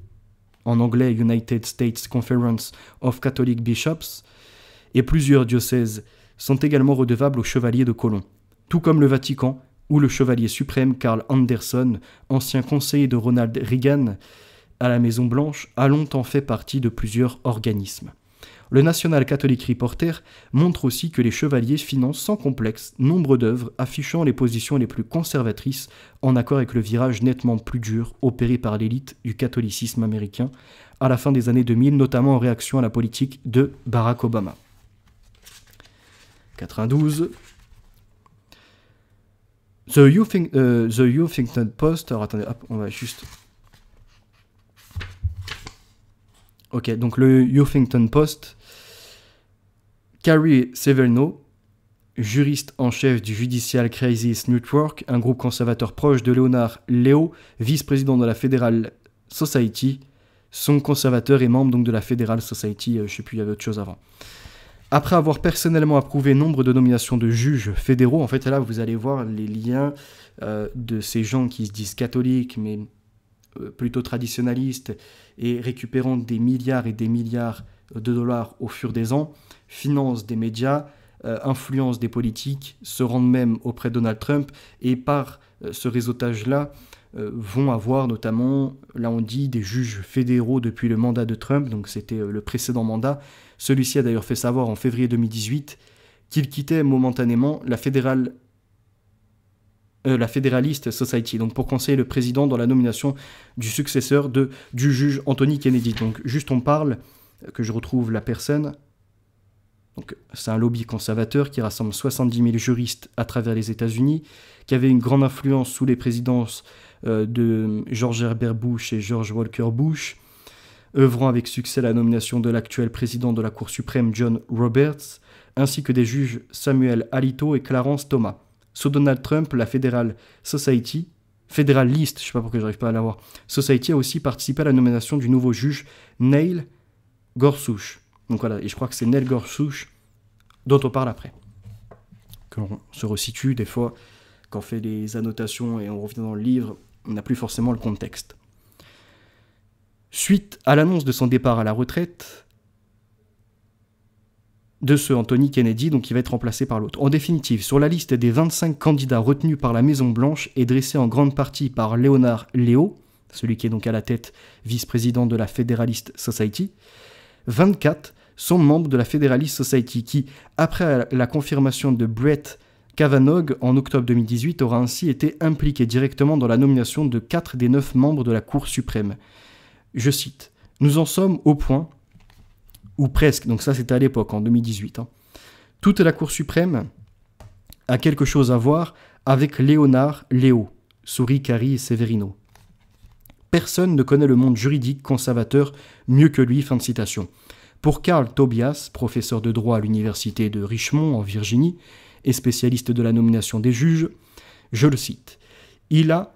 en anglais United States Conference of Catholic Bishops, et plusieurs diocèses sont également redevables aux chevaliers de Colomb, tout comme le Vatican, où le chevalier suprême Carl Anderson, ancien conseiller de Ronald Reagan à la Maison-Blanche, a longtemps fait partie de plusieurs organismes. Le National Catholic Reporter montre aussi que les chevaliers financent sans complexe nombre d'œuvres affichant les positions les plus conservatrices en accord avec le virage nettement plus dur opéré par l'élite du catholicisme américain à la fin des années 2000, notamment en réaction à la politique de Barack Obama. 92. The Huffington Post. Alors attendez, hop, on va juste. Ok, donc le Huffington Post. Carrie Severino, juriste en chef du Judicial Crisis Network, un groupe conservateur proche de Leonard Leo, vice-président de la Federal Society, son conservateur et membre donc de la Federal Society, je ne sais plus, il y avait autre chose avant. Après avoir personnellement approuvé nombre de nominations de juges fédéraux, en fait là vous allez voir les liens de ces gens qui se disent catholiques mais plutôt traditionnalistes et récupérant des milliards et des milliards de dollars au fur des ans, financent des médias, influencent des politiques, se rendent même auprès de Donald Trump et par ce réseautage-là vont avoir notamment, là on dit, des juges fédéraux depuis le mandat de Trump, donc c'était le précédent mandat. Celui-ci a d'ailleurs fait savoir en février 2018 qu'il quittait momentanément la Federalist Society, donc pour conseiller le président dans la nomination du successeur du juge Anthony Kennedy. Donc juste on parle, que je retrouve la personne, donc c'est un lobby conservateur qui rassemble 70 000 juristes à travers les États-Unis, qui avait une grande influence sous les présidences de George Herbert Bush et George Walker Bush, œuvrant avec succès à la nomination de l'actuel président de la Cour suprême John Roberts, ainsi que des juges Samuel Alito et Clarence Thomas. Sous Donald Trump, la Federal Society, Federalist, je ne sais pas pourquoi j'arrive pas à l'avoir, Society a aussi participé à la nomination du nouveau juge Neil Gorsuch. Donc voilà, et je crois que c'est Neil Gorsuch dont on parle après. Qu'on se resitue des fois, quand on fait les annotations et on revient dans le livre, on n'a plus forcément le contexte. Suite à l'annonce de son départ à la retraite de ce Anthony Kennedy, donc il va être remplacé par l'autre. En définitive, sur la liste des 25 candidats retenus par la Maison-Blanche et dressée en grande partie par Leonard Leo, celui qui est donc à la tête vice-président de la Federalist Society, 24 sont membres de la Federalist Society qui, après la confirmation de Brett Kavanaugh en octobre 2018, aura ainsi été impliqué directement dans la nomination de 4 des 9 membres de la Cour suprême. Je cite, « Nous en sommes au point, ou presque, donc ça c'était à l'époque, en 2018, toute la Cour suprême a quelque chose à voir avec Leonard Leo, sourit Carrie Severino. Personne ne connaît le monde juridique conservateur mieux que lui, fin de citation. Pour Carl Tobias, professeur de droit à l'université de Richmond en Virginie et spécialiste de la nomination des juges, je le cite, « Il a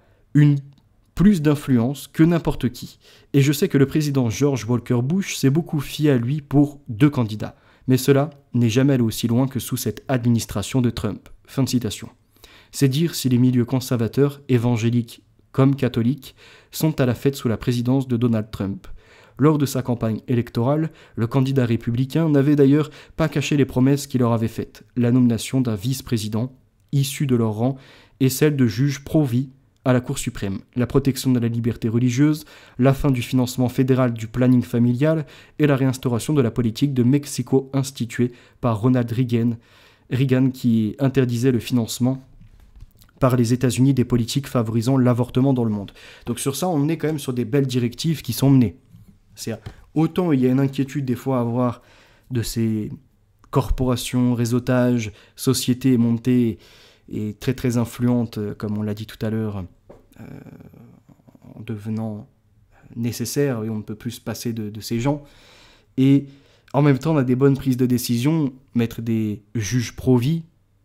plus d'influence que n'importe qui. Et je sais que le président George Walker Bush s'est beaucoup fié à lui pour 2 candidats. Mais cela n'est jamais allé aussi loin que sous cette administration de Trump. » Fin de citation. C'est dire si les milieux conservateurs, évangéliques comme catholiques, sont à la fête sous la présidence de Donald Trump. Lors de sa campagne électorale, le candidat républicain n'avait d'ailleurs pas caché les promesses qu'il leur avait faites, la nomination d'un vice-président issu de leur rang et celle de juges pro-vie à la Cour suprême, la protection de la liberté religieuse, la fin du financement fédéral du planning familial et la réinstauration de la politique de Mexico instituée par Ronald Reagan qui interdisait le financement par les États-Unis des politiques favorisant l'avortement dans le monde. Donc sur ça, on est quand même sur des belles directives qui sont menées. Autant il y a une inquiétude des fois à avoir de ces corporations, réseautages, sociétés montées et très très influentes, comme on l'a dit tout à l'heure, en devenant nécessaire et on ne peut plus se passer de ces gens. Et en même temps, on a des bonnes prises de décision, mettre des juges pro-vie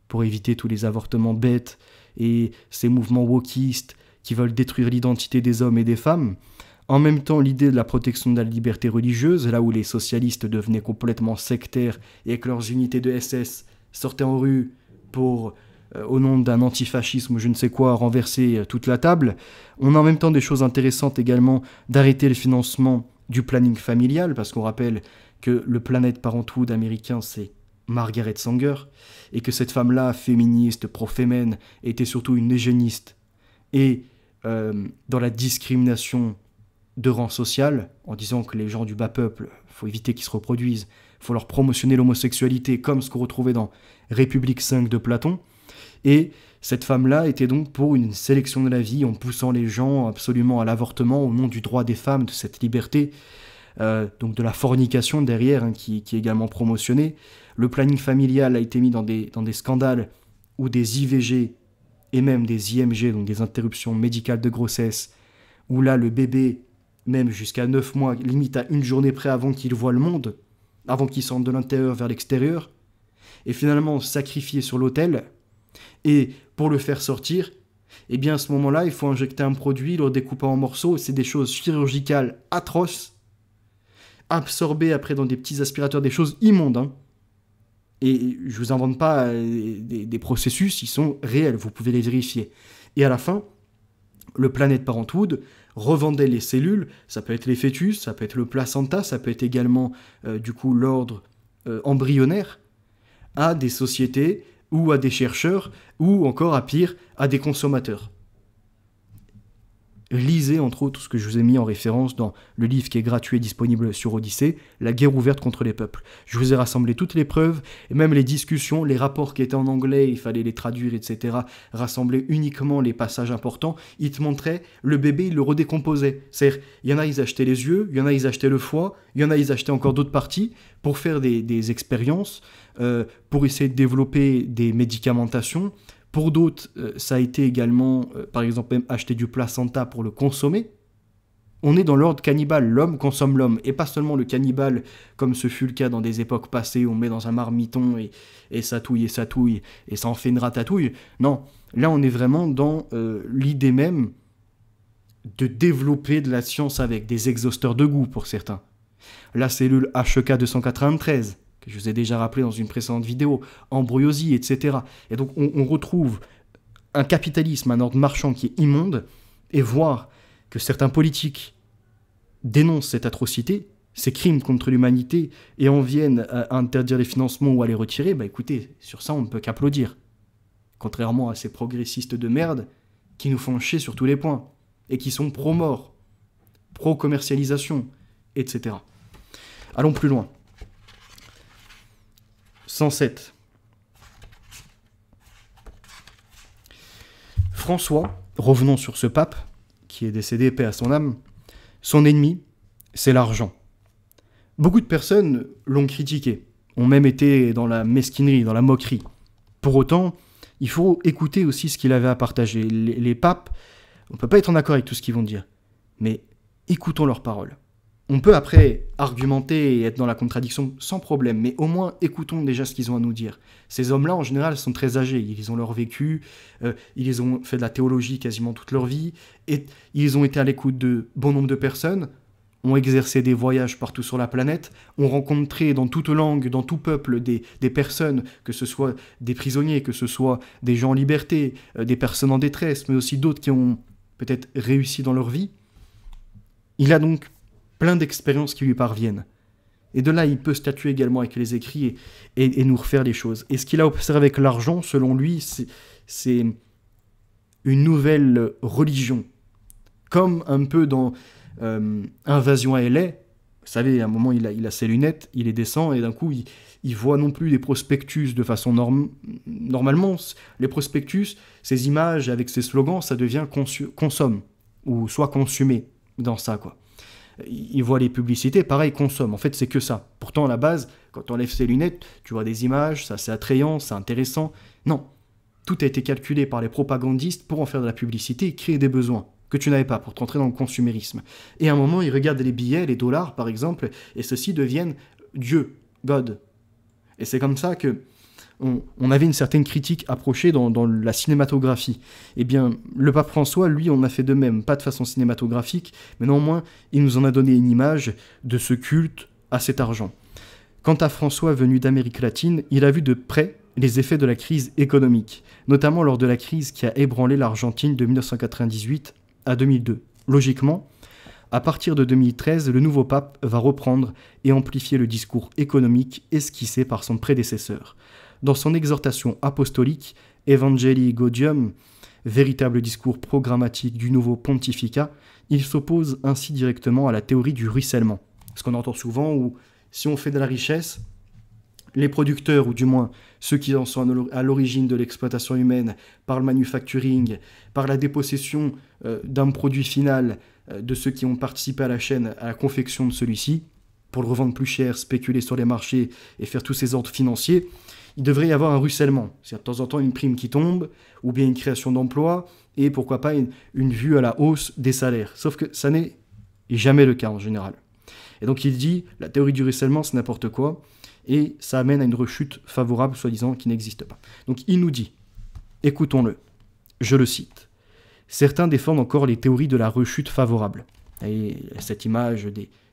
pour éviter tous les avortements bêtes et ces mouvements wokistes qui veulent détruire l'identité des hommes et des femmes. En même temps, l'idée de la protection de la liberté religieuse, là où les socialistes devenaient complètement sectaires et que leurs unités de SS sortaient en rue pour, au nom d'un antifascisme ou je ne sais quoi, renverser toute la table. On a en même temps des choses intéressantes également d'arrêter le financement du planning familial, parce qu'on rappelle que le Planned Parenthood américain, c'est Margaret Sanger, et que cette femme-là, féministe, pro-fémène, était surtout une eugéniste, et dans la discrimination de rang social, en disant que les gens du bas peuple, il faut éviter qu'ils se reproduisent, il faut leur promotionner l'homosexualité, comme ce qu'on retrouvait dans République 5 de Platon. Et cette femme-là était donc pour une sélection de la vie, en poussant les gens absolument à l'avortement au nom du droit des femmes, de cette liberté, donc de la fornication derrière, qui est également promotionnée. Le planning familial a été mis dans des scandales où des IVG et même des IMG, donc des interruptions médicales de grossesse, où là le bébé, même jusqu'à 9 mois, limite à une journée près avant qu'il voit le monde, avant qu'il sorte de l'intérieur vers l'extérieur, et finalement sacrifié sur l'autel. Et pour le faire sortir, eh bien à ce moment-là, il faut injecter un produit, le découper en morceaux. C'est des choses chirurgicales atroces, absorbées après dans des petits aspirateurs, des choses immondes. Hein. Et je vous invente pas des processus, ils sont réels, vous pouvez les vérifier. Et à la fin, le Planned Parenthood revendait les cellules, ça peut être les fœtus, ça peut être le placenta, ça peut être également du coup l'ordre embryonnaire, à des sociétés ou à des chercheurs, ou encore à pire, à des consommateurs. Lisez entre autres ce que je vous ai mis en référence dans le livre qui est gratuit et disponible sur Odyssée, La guerre ouverte contre les peuples. Je vous ai rassemblé toutes les preuves, et même les discussions, les rapports qui étaient en anglais, il fallait les traduire, etc. Rassembler uniquement les passages importants. Ils te montraient, le bébé, il le redécomposait. C'est-à-dire, il y en a, ils achetaient les yeux, il y en a, ils achetaient le foie, il y en a, ils achetaient encore d'autres parties pour faire des expériences, pour essayer de développer des médicamentations. Pour d'autres, ça a été également, par exemple, même acheter du placenta pour le consommer. On est dans l'ordre cannibale, l'homme consomme l'homme, et pas seulement le cannibale, comme ce fut le cas dans des époques passées, où on met dans un marmiton et ça touille, et ça en fait une ratatouille. Non, là on est vraiment dans l'idée même de développer de la science avec des exhausteurs de goût pour certains. La cellule HEK 293, que je vous ai déjà rappelé dans une précédente vidéo, embryologie, etc. Et donc on retrouve un capitalisme, un ordre marchand qui est immonde, et voir que certains politiques dénoncent cette atrocité, ces crimes contre l'humanité, et en viennent à interdire les financements ou à les retirer, bah écoutez, sur ça on ne peut qu'applaudir. Contrairement à ces progressistes de merde qui nous font chier sur tous les points, et qui sont pro-mort, pro-commercialisation, etc. Allons plus loin. 107. François, revenons sur ce pape, qui est décédé, paix à son âme, son ennemi, c'est l'argent. Beaucoup de personnes l'ont critiqué, ont même été dans la mesquinerie, dans la moquerie. Pour autant, il faut écouter aussi ce qu'il avait à partager. Les papes, on ne peut pas être en accord avec tout ce qu'ils vont dire, mais écoutons leurs paroles. On peut après argumenter et être dans la contradiction sans problème, mais au moins écoutons déjà ce qu'ils ont à nous dire. Ces hommes-là, en général, sont très âgés. Ils ont leur vécu, ils ont fait de la théologie quasiment toute leur vie, et ils ont été à l'écoute de bon nombre de personnes, ont exercé des voyages partout sur la planète, ont rencontré dans toute langue, dans tout peuple, des personnes, que ce soit des prisonniers, que ce soit des gens en liberté, des personnes en détresse, mais aussi d'autres qui ont peut-être réussi dans leur vie. Il a donc plein d'expériences qui lui parviennent. Et de là, il peut statuer également avec les écrits et nous refaire les choses. Et ce qu'il a observé avec l'argent, selon lui, c'est une nouvelle religion. Comme un peu dans Invasion à LA, vous savez, à un moment, il a ses lunettes, il les descend, et d'un coup, il voit non plus des prospectus de façon normalement, les prospectus, ces images avec ces slogans, ça devient consomme, ou soit consumé dans ça, quoi. Il voit les publicités, pareil, consomme. En fait, c'est que ça. Pourtant, à la base, quand on enlève ses lunettes, tu vois des images, ça c'est attrayant, c'est intéressant. Non, tout a été calculé par les propagandistes pour en faire de la publicité et créer des besoins que tu n'avais pas pour t'entrer dans le consumérisme. Et à un moment, ils regardent les billets, les dollars, par exemple, et ceux-ci deviennent Dieu, God. Et c'est comme ça que on avait une certaine critique approchée dans la cinématographie. Eh bien, le pape François, lui, on a fait de même, pas de façon cinématographique, mais néanmoins, il nous en a donné une image de ce culte à cet argent. Quant à François, venu d'Amérique latine, il a vu de près les effets de la crise économique, notamment lors de la crise qui a ébranlé l'Argentine de 1998 à 2002. Logiquement, à partir de 2013, le nouveau pape va reprendre et amplifier le discours économique esquissé par son prédécesseur. Dans son exhortation apostolique, Evangelii Gaudium, véritable discours programmatique du nouveau pontificat, il s'oppose ainsi directement à la théorie du ruissellement. Ce qu'on entend souvent où, si on fait de la richesse, les producteurs, ou du moins ceux qui en sont à l'origine de l'exploitation humaine, par le manufacturing, par la dépossession d'un produit final de ceux qui ont participé à la chaîne, à la confection de celui-ci, pour le revendre plus cher, spéculer sur les marchés et faire tous ces ordres financiers, il devrait y avoir un ruissellement. C'est-à-dire de temps en temps une prime qui tombe, ou bien une création d'emplois, et pourquoi pas une vue à la hausse des salaires. Sauf que ça n'est jamais le cas en général. Et donc il dit, la théorie du ruissellement, c'est n'importe quoi, et ça amène à une rechute favorable, soi-disant, qui n'existe pas. Donc il nous dit, écoutons-le, je le cite, « Certains défendent encore les théories de la rechute favorable. » Et cette image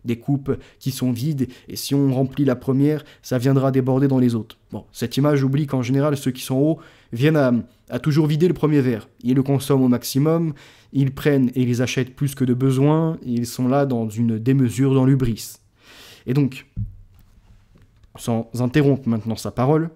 des coupes qui sont vides, et si on remplit la première, ça viendra déborder dans les autres. Bon, cette image oublie qu'en général, ceux qui sont hauts viennent à toujours vider le premier verre. Ils le consomment au maximum, ils prennent et ils achètent plus que de besoin, et ils sont là dans une démesure, dans l'hubris. Et donc, sans interrompre maintenant sa parole,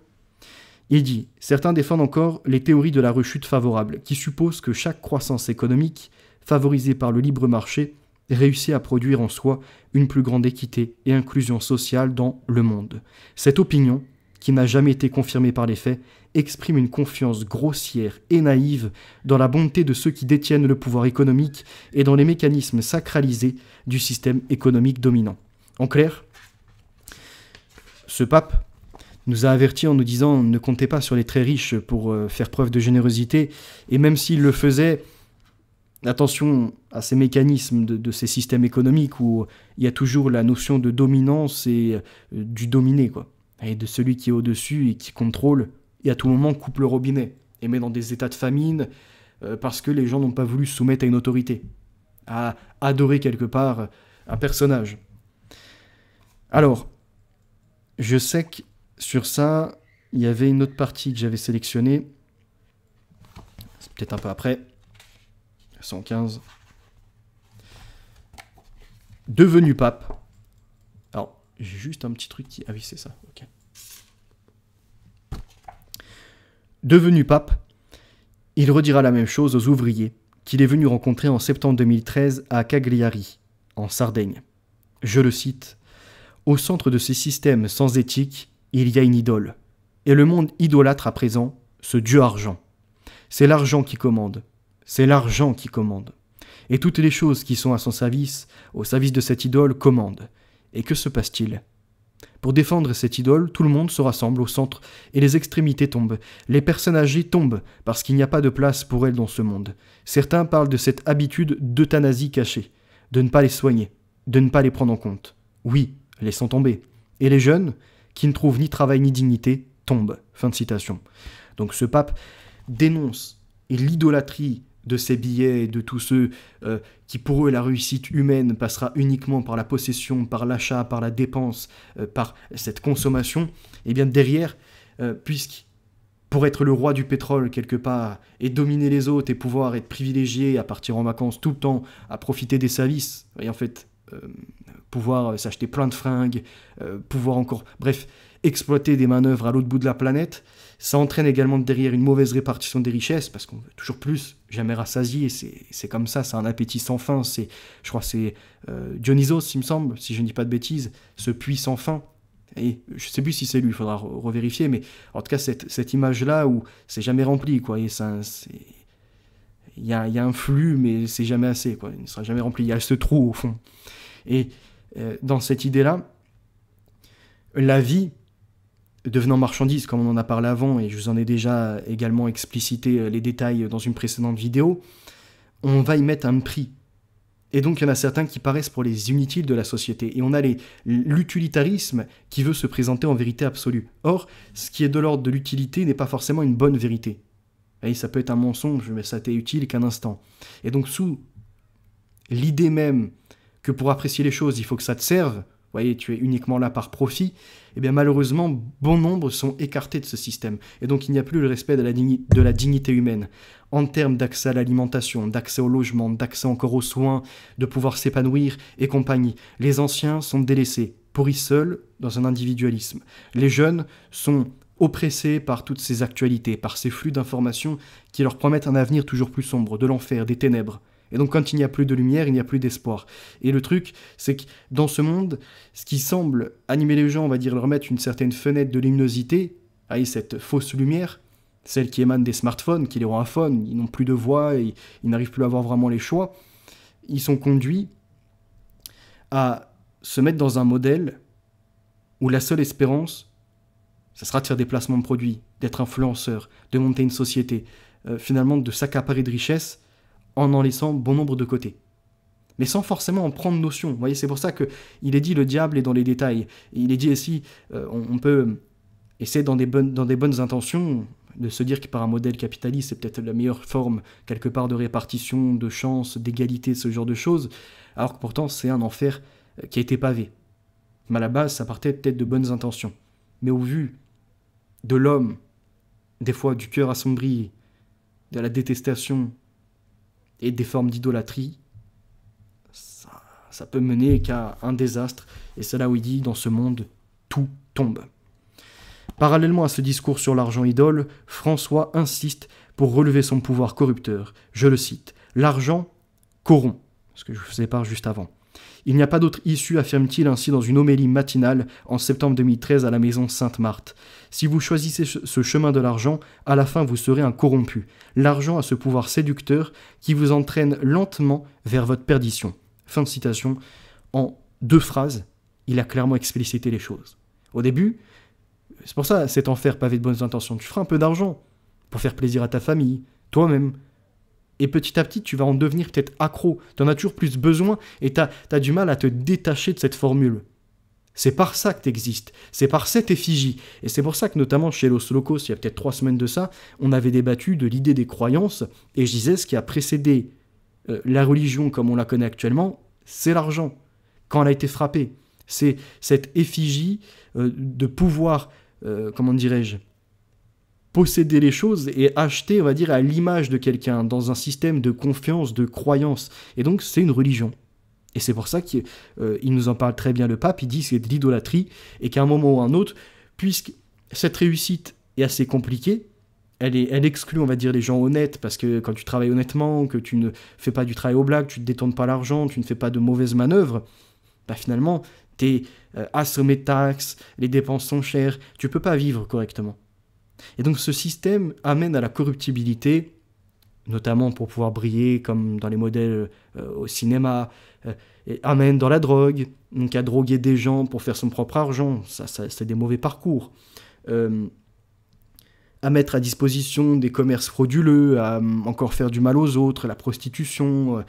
il dit « Certains défendent encore les théories de la rechute favorable, qui supposent que chaque croissance économique, favorisée par le libre marché, réussit à produire en soi une plus grande équité et inclusion sociale dans le monde. Cette opinion, qui n'a jamais été confirmée par les faits, exprime une confiance grossière et naïve dans la bonté de ceux qui détiennent le pouvoir économique et dans les mécanismes sacralisés du système économique dominant. » En clair, ce pape nous a avertis en nous disant « Ne comptez pas sur les très riches pour faire preuve de générosité, et même s'il le faisait, attention à ces mécanismes de ces systèmes économiques où il y a toujours la notion de dominance et du dominé, quoi. Et de celui qui est au-dessus et qui contrôle, et à tout moment coupe le robinet, et met dans des états de famine parce que les gens n'ont pas voulu se soumettre à une autorité, à adorer quelque part un personnage. » Alors, je sais que sur ça, il y avait une autre partie que j'avais sélectionnée. C'est peut-être un peu après. 115. Devenu pape. Alors, j'ai juste un petit truc qui... Ah oui, c'est ça, ok. Devenu pape, il redira la même chose aux ouvriers qu'il est venu rencontrer en septembre 2013 à Cagliari, en Sardaigne. Je le cite. « Au centre de ces systèmes sans éthique, il y a une idole. Et le monde idolâtre à présent ce dieu argent. C'est l'argent qui commande. C'est l'argent qui commande. Et toutes les choses qui sont à son service, au service de cette idole, commandent. Et que se passe-t-il ? Pour défendre cette idole, tout le monde se rassemble au centre et les extrémités tombent. Les personnes âgées tombent parce qu'il n'y a pas de place pour elles dans ce monde. Certains parlent de cette habitude d'euthanasie cachée, de ne pas les soigner, de ne pas les prendre en compte. Oui, laissons tomber. Et les jeunes, qui ne trouvent ni travail ni dignité, tombent. » Fin de citation. Donc ce pape dénonce l'idolâtrie de ces billets et de tous ceux qui, pour eux, la réussite humaine passera uniquement par la possession, par l'achat, par la dépense, par cette consommation. Et bien derrière, pour être le roi du pétrole quelque part, et dominer les autres, et pouvoir être privilégié à partir en vacances tout le temps, à profiter des services, et en fait, pouvoir s'acheter plein de fringues, pouvoir encore... Bref, exploiter des manœuvres à l'autre bout de la planète. Ça entraîne également derrière une mauvaise répartition des richesses, parce qu'on veut toujours plus, jamais rassasié, c'est comme ça, c'est un appétit sans fin, je crois que c'est Dionysos, il me semble, si je ne dis pas de bêtises, ce puits sans fin. Et je ne sais plus si c'est lui, il faudra revérifier, mais en tout cas, cette image-là où c'est jamais rempli, quoi, et il y a un flux, mais c'est jamais assez, quoi, il ne sera jamais rempli, il y a ce trou au fond. Et dans cette idée-là, la vie, devenant marchandise, comme on en a parlé avant, et je vous en ai déjà également explicité les détails dans une précédente vidéo, on va y mettre un prix. Et donc il y en a certains qui paraissent pour les inutiles de la société. Et on a l'utilitarisme qui veut se présenter en vérité absolue. Or, ce qui est de l'ordre de l'utilité n'est pas forcément une bonne vérité. Et ça peut être un mensonge, mais ça t'est utile qu'un instant. Et donc sous l'idée même que pour apprécier les choses, il faut que ça te serve, vous voyez, tu es uniquement là par profit, eh bien malheureusement, bon nombre sont écartés de ce système. Et donc il n'y a plus le respect de la dignité humaine. En termes d'accès à l'alimentation, d'accès au logement, d'accès encore aux soins, de pouvoir s'épanouir et compagnie. Les anciens sont délaissés, pourris seuls dans un individualisme. Les jeunes sont oppressés par toutes ces actualités, par ces flux d'informations qui leur promettent un avenir toujours plus sombre, de l'enfer, des ténèbres. Et donc quand il n'y a plus de lumière, il n'y a plus d'espoir. Et le truc, c'est que dans ce monde, ce qui semble animer les gens, on va dire leur mettre une certaine fenêtre de luminosité, cette fausse lumière, celle qui émane des smartphones, qui les rend aphones, ils n'ont plus de voix, et ils n'arrivent plus à avoir vraiment les choix, ils sont conduits à se mettre dans un modèle où la seule espérance, ça sera de faire des placements de produits, d'être influenceur, de monter une société, finalement de s'accaparer de richesses, en laissant bon nombre de côté. Mais sans forcément en prendre notion. Vous voyez, c'est pour ça qu'il est dit le diable est dans les détails. Et il est dit aussi, on peut essayer dans des bonnes intentions de se dire que par un modèle capitaliste, c'est peut-être la meilleure forme, quelque part, de répartition, de chance, d'égalité, ce genre de choses, alors que pourtant, c'est un enfer qui a été pavé. Mais à la base, ça partait peut-être de bonnes intentions. Mais au vu de l'homme, des fois du cœur assombri, de la détestation, et des formes d'idolâtrie, ça peut mener qu'à un désastre. Et c'est là où il dit, dans ce monde, tout tombe. Parallèlement à ce discours sur l'argent idole, François insiste pour relever son pouvoir corrupteur. Je le cite, « L'argent corrompt », ce que je vous sépare juste avant. Il n'y a pas d'autre issue, affirme-t-il ainsi dans une homélie matinale en septembre 2013 à la maison Sainte-Marthe. Si vous choisissez ce chemin de l'argent, à la fin vous serez un corrompu. L'argent a ce pouvoir séducteur qui vous entraîne lentement vers votre perdition. Fin de citation. En 2 phrases, il a clairement explicité les choses. Au début, c'est pour ça cet enfer pavé de bonnes intentions. Tu feras un peu d'argent pour faire plaisir à ta famille, toi-même. Et petit à petit, tu vas en devenir peut-être accro. Tu en as toujours plus besoin et tu as du mal à te détacher de cette formule. C'est par ça que tu existes. C'est par cette effigie. Et c'est pour ça que notamment chez Los Locos, il y a peut-être 3 semaines de ça, on avait débattu de l'idée des croyances. Et je disais, ce qui a précédé la religion comme on la connaît actuellement, c'est l'argent. Quand elle a été frappée. C'est cette effigie de pouvoir, comment dirais-je, posséder les choses et acheter, on va dire, à l'image de quelqu'un, dans un système de confiance, de croyance. Et donc, c'est une religion. Et c'est pour ça qu'il nous en parle très bien, le pape. Il dit que c'est de l'idolâtrie et qu'à un moment ou à un autre, puisque cette réussite est assez compliquée, elle exclut, on va dire, les gens honnêtes, parce que quand tu travailles honnêtement, que tu ne fais pas du travail au black, tu ne détournes pas l'argent, tu ne fais pas de mauvaises manœuvres, bah finalement, tu es assommé de taxes, les dépenses sont chères, tu ne peux pas vivre correctement. Et donc ce système amène à la corruptibilité, notamment pour pouvoir briller comme dans les modèles au cinéma, et amène dans la drogue, donc à droguer des gens pour faire son propre argent, ça c'est des mauvais parcours, à mettre à disposition des commerces frauduleux, à encore faire du mal aux autres, la prostitution,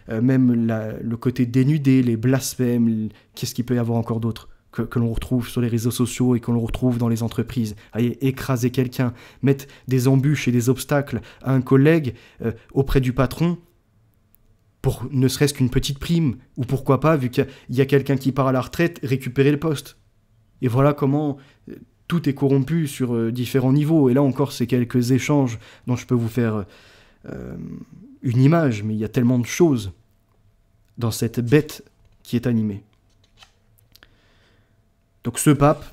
même le côté dénudé, les blasphèmes, qu'est-ce qu'il peut y avoir encore d'autre que l'on retrouve sur les réseaux sociaux et que l'on retrouve dans les entreprises. Allez, écraser quelqu'un, mettre des embûches et des obstacles à un collègue auprès du patron pour ne serait-ce qu'une petite prime, ou pourquoi pas, vu qu'il y a quelqu'un qui part à la retraite, récupérer le poste. Et voilà comment tout est corrompu sur différents niveaux. Et là encore, c'est quelques échanges dont je peux vous faire une image, mais il y a tellement de choses dans cette bête qui est animée. Donc ce pape,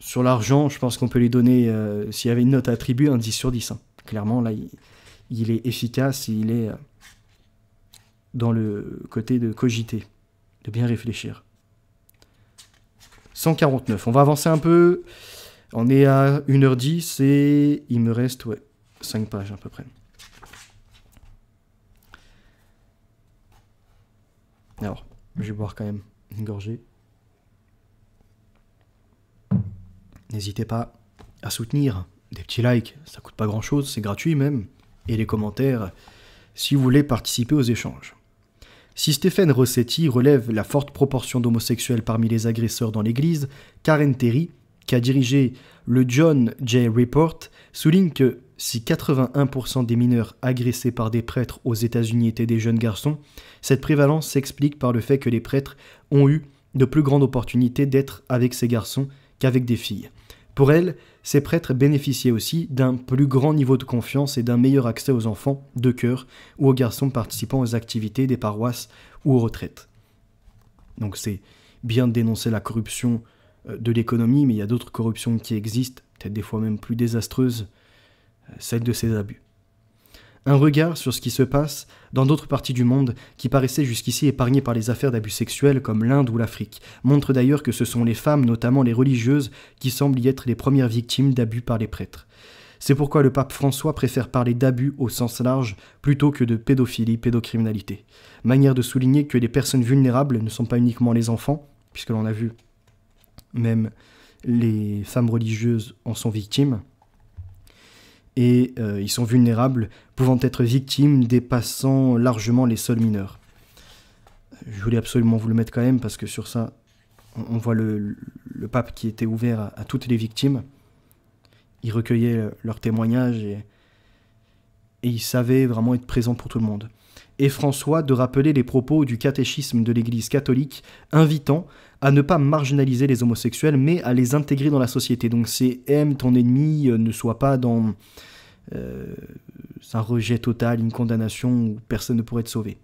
Sur l'argent, je pense qu'on peut lui donner, s'il y avait une note à attribuer, un 10 sur 10. Hein. Clairement, là, il est efficace, il est dans le côté de cogiter, de bien réfléchir. 149, on va avancer un peu. On est à 1h10 et il me reste 5 pages à peu près. Alors, je vais boire quand même une gorgée. N'hésitez pas à soutenir, des petits likes, ça coûte pas grand chose, c'est gratuit même, et les commentaires si vous voulez participer aux échanges. Si Stéphane Rossetti relève la forte proportion d'homosexuels parmi les agresseurs dans l'église, Karen Terry, qui a dirigé le John Jay Report, souligne que si 81% des mineurs agressés par des prêtres aux États-Unis étaient des jeunes garçons, cette prévalence s'explique par le fait que les prêtres ont eu de plus grandes opportunités d'être avec ces garçons qu'avec des filles. Pour elle, ces prêtres bénéficiaient aussi d'un plus grand niveau de confiance et d'un meilleur accès aux enfants de chœur ou aux garçons participant aux activités des paroisses ou aux retraites. Donc c'est bien de dénoncer la corruption de l'économie, mais il y a d'autres corruptions qui existent, peut-être des fois même plus désastreuses, celle de ces abus. Un regard sur ce qui se passe dans d'autres parties du monde qui paraissaient jusqu'ici épargnées par les affaires d'abus sexuels comme l'Inde ou l'Afrique montre d'ailleurs que ce sont les femmes, notamment les religieuses, qui semblent y être les premières victimes d'abus par les prêtres. C'est pourquoi le pape François préfère parler d'abus au sens large plutôt que de pédophilie, pédocriminalité. Manière de souligner que les personnes vulnérables ne sont pas uniquement les enfants, puisque l'on a vu même les femmes religieuses en sont victimes, et ils sont vulnérables, pouvant être victimes dépassant largement les seuls mineurs. Je voulais absolument vous le mettre quand même, parce que sur ça, on voit le pape qui était ouvert à toutes les victimes. Il recueillait leurs témoignages et il savait vraiment être présent pour tout le monde. Et François de rappeler les propos du catéchisme de l'Église catholique, invitant à ne pas marginaliser les homosexuels, mais à les intégrer dans la société. Donc c'est « aime ton ennemi », ne sois pas dans un rejet total, une condamnation où personne ne pourrait être sauvé.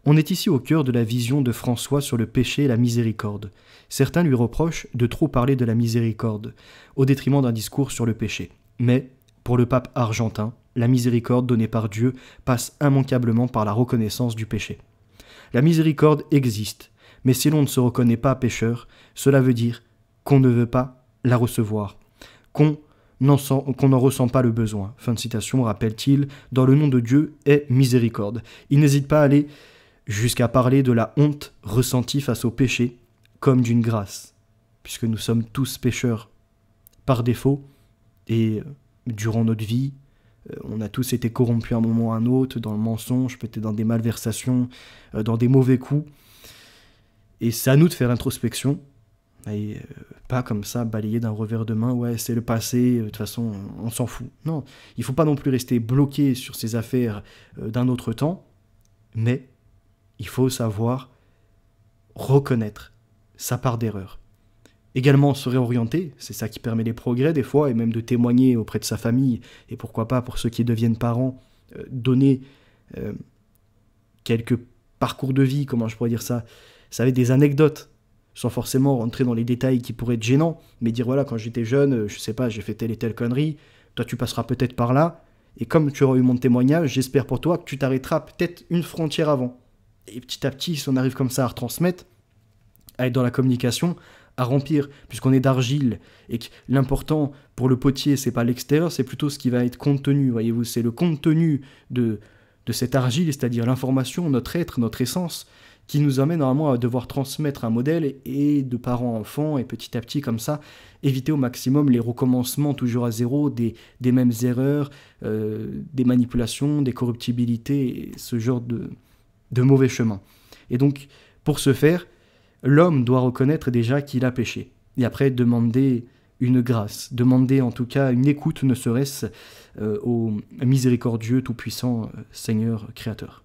On est ici au cœur de la vision de François sur le péché et la miséricorde. Certains lui reprochent de trop parler de la miséricorde, au détriment d'un discours sur le péché. Mais, pour le pape argentin, la miséricorde donnée par Dieu passe immanquablement par la reconnaissance du péché. La miséricorde existe, mais si l'on ne se reconnaît pas pécheur, cela veut dire qu'on ne veut pas la recevoir, qu'on n'en ressent pas le besoin. Fin de citation, rappelle-t-il, dans le nom de Dieu est miséricorde. Il n'hésite pas à aller jusqu'à parler de la honte ressentie face au péché comme d'une grâce, puisque nous sommes tous pécheurs par défaut, et durant notre vie, on a tous été corrompus à un moment ou à un autre, dans le mensonge, peut-être dans des malversations, dans des mauvais coups, et c'est à nous de faire introspection, et pas comme ça, balayer d'un revers de main, ouais, c'est le passé, de toute façon, on s'en fout. Non, il ne faut pas non plus rester bloqué sur ces affaires d'un autre temps, mais il faut savoir reconnaître sa part d'erreur. Également se réorienter, c'est ça qui permet les progrès des fois, et même de témoigner auprès de sa famille, et pourquoi pas pour ceux qui deviennent parents, donner quelques parcours de vie, comment je pourrais dire ça, ça va être des anecdotes, sans forcément rentrer dans les détails qui pourraient être gênants, mais dire voilà, quand j'étais jeune, je sais pas, j'ai fait telle et telle connerie, toi tu passeras peut-être par là, et comme tu auras eu mon témoignage, j'espère pour toi que tu t'arrêteras peut-être une frontière avant. Et petit à petit, si on arrive comme ça à retransmettre, à être dans la communication, à remplir, puisqu'on est d'argile, et que l'important pour le potier, c'est pas l'extérieur, c'est plutôt ce qui va être contenu, voyez-vous, c'est le contenu de cette argile, c'est-à-dire l'information, notre être, notre essence, qui nous amène normalement à devoir transmettre un modèle, et de parents à enfants, et petit à petit, comme ça, éviter au maximum les recommencements toujours à zéro, des mêmes erreurs, des manipulations, des corruptibilités, et ce genre de mauvais chemin. Et donc, pour ce faire, l'homme doit reconnaître déjà qu'il a péché. Et après, demander une grâce, demander en tout cas une écoute, ne serait-ce au miséricordieux, tout-puissant Seigneur Créateur.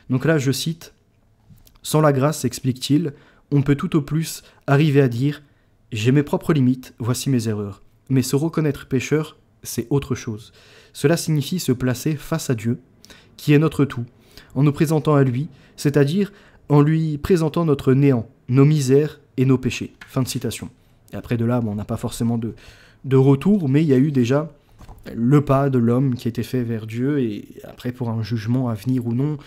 Donc là, je cite, « Sans la grâce, explique-t-il, on peut tout au plus arriver à dire « J'ai mes propres limites, voici mes erreurs. » Mais se reconnaître pécheur, c'est autre chose. Cela signifie se placer face à Dieu, qui est notre tout, en nous présentant à lui, c'est-à-dire en lui présentant notre néant, nos misères et nos péchés. Fin de citation. Et après de là, bon, on n'a pas forcément de retour, mais il y a eu déjà le pas de l'homme qui était fait vers Dieu, et après pour un jugement à venir ou non,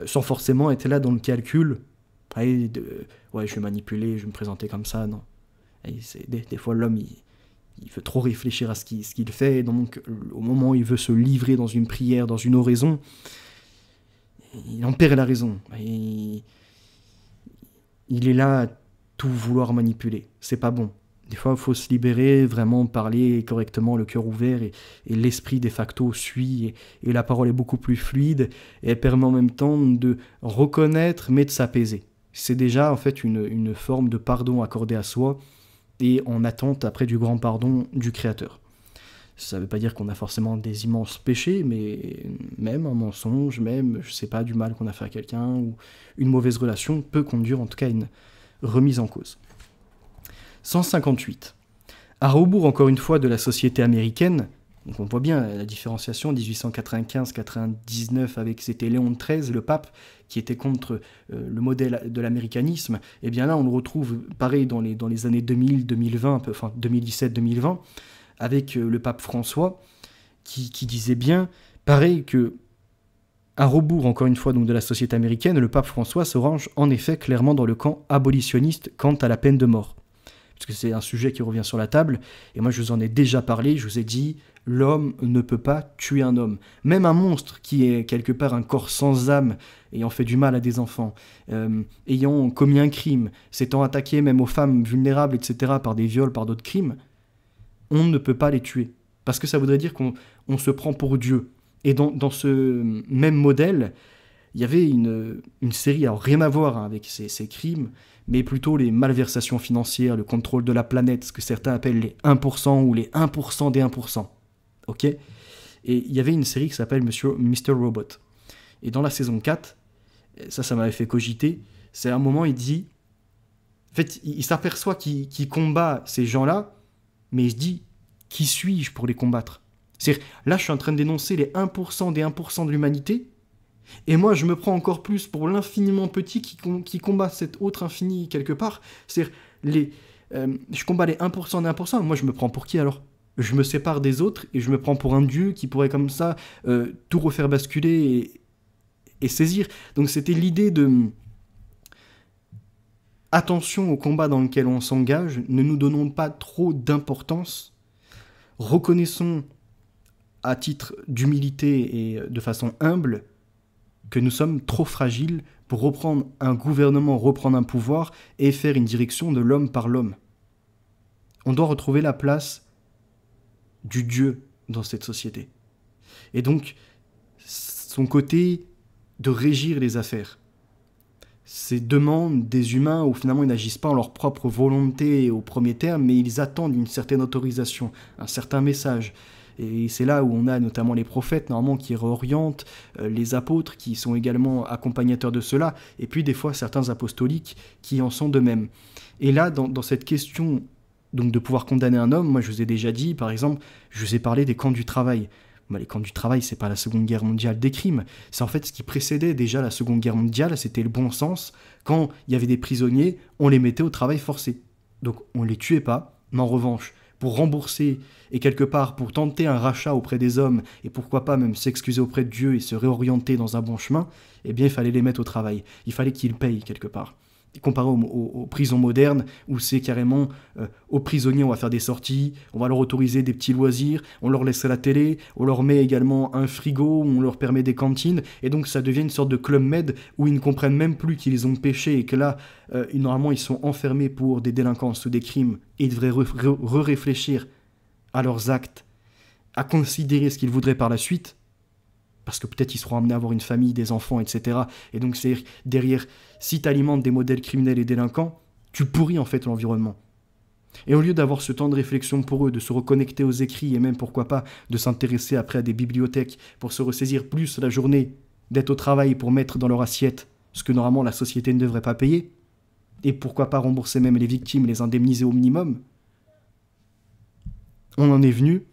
sans forcément être là dans le calcul, ouais, je vais manipuler, je vais me présenter comme ça, non. Et des fois l'homme, il veut trop réfléchir à ce qu'il fait, et donc au moment où il veut se livrer dans une prière, dans une oraison, il en perd la raison. Il est là à tout vouloir manipuler, c'est pas bon. Des fois, il faut se libérer, vraiment parler correctement, le cœur ouvert, et l'esprit de facto suit, et la parole est beaucoup plus fluide, et elle permet en même temps de reconnaître, mais de s'apaiser. C'est déjà en fait une forme de pardon accordé à soi, et en attente après du grand pardon du Créateur. Ça ne veut pas dire qu'on a forcément des immenses péchés, mais même un mensonge, même, je sais pas, du mal qu'on a fait à quelqu'un, ou une mauvaise relation, peut conduire en tout cas à une remise en cause. 158. À rebours encore une fois de la société américaine, donc on voit bien la différenciation 1895-99 avec c'était Léon XIII, le pape, qui était contre le modèle de l'américanisme, et bien là on le retrouve pareil dans les années 2000, 2020, enfin 2017-2020, avec le pape François, qui disait bien, pareil que à rebours encore une fois donc de la société américaine, le pape François se range en effet clairement dans le camp abolitionniste quant à la peine de mort. Parce que c'est un sujet qui revient sur la table, et moi je vous en ai déjà parlé, je vous ai dit, l'homme ne peut pas tuer un homme. Même un monstre qui est quelque part un corps sans âme, ayant fait du mal à des enfants, ayant commis un crime, s'étant attaqué même aux femmes vulnérables, etc., par des viols, par d'autres crimes, on ne peut pas les tuer. Parce que ça voudrait dire qu'on se prend pour Dieu. Et dans ce même modèle, il y avait une série, alors rien à voir avec ces crimes, mais plutôt les malversations financières, le contrôle de la planète, ce que certains appellent les 1% ou les 1% des 1%. Ok ? Et il y avait une série qui s'appelle Mr. Robot. Et dans la saison 4, ça m'avait fait cogiter, c'est à un moment, il dit... En fait, il s'aperçoit qu'il combat ces gens-là, mais il se dit, qui suis-je pour les combattre ? C'est-à-dire, là, je suis en train de dénoncer les 1% des 1% de l'humanité, et moi, je me prends encore plus pour l'infiniment petit qui combat cet autre infini quelque part. C'est-à-dire, je combats les 1% des 1%, moi je me prends pour qui alors ? Je me sépare des autres et je me prends pour un dieu qui pourrait comme ça tout refaire basculer et saisir. Donc c'était l'idée de... Attention au combat dans lequel on s'engage, ne nous donnons pas trop d'importance, reconnaissons à titre d'humilité et de façon humble que nous sommes trop fragiles pour reprendre un gouvernement, reprendre un pouvoir et faire une direction de l'homme par l'homme. On doit retrouver la place du Dieu dans cette société. Et donc, son côté de régir les affaires. Ces demandes des humains où finalement ils n'agissent pas en leur propre volonté au premier terme, mais ils attendent une certaine autorisation, un certain message. Et c'est là où on a notamment les prophètes, normalement, qui réorientent, les apôtres, qui sont également accompagnateurs de cela, et puis des fois certains apostoliques qui en sont de même. Et là, dans cette question donc de pouvoir condamner un homme, moi je vous ai déjà dit, par exemple, je vous ai parlé des camps du travail. Les camps du travail, c'est pas la Seconde Guerre mondiale des crimes, c'est en fait ce qui précédait déjà la Seconde Guerre mondiale, c'était le bon sens. Quand il y avait des prisonniers, on les mettait au travail forcé. Donc on les tuait pas, mais en revanche, pour rembourser et quelque part pour tenter un rachat auprès des hommes et pourquoi pas même s'excuser auprès de Dieu et se réorienter dans un bon chemin, eh bien il fallait les mettre au travail, il fallait qu'ils payent quelque part. Comparé aux prisons modernes où c'est carrément aux prisonniers on va faire des sorties, on va leur autoriser des petits loisirs, on leur laisse la télé, on leur met également un frigo, on leur permet des cantines et donc ça devient une sorte de club med où ils ne comprennent même plus qu'ils ont péché et que là normalement ils sont enfermés pour des délinquances ou des crimes et ils devraient réfléchir à leurs actes, à considérer ce qu'ils voudraient par la suite. Parce que peut-être ils seront amenés à avoir une famille, des enfants, etc. Et donc c'est derrière, si tu alimentes des modèles criminels et délinquants, tu pourris en fait l'environnement. Et au lieu d'avoir ce temps de réflexion pour eux, de se reconnecter aux écrits et même pourquoi pas de s'intéresser après à des bibliothèques pour se ressaisir plus la journée, d'être au travail pour mettre dans leur assiette ce que normalement la société ne devrait pas payer, et pourquoi pas rembourser même les victimes, les indemniser au minimum, on en est venu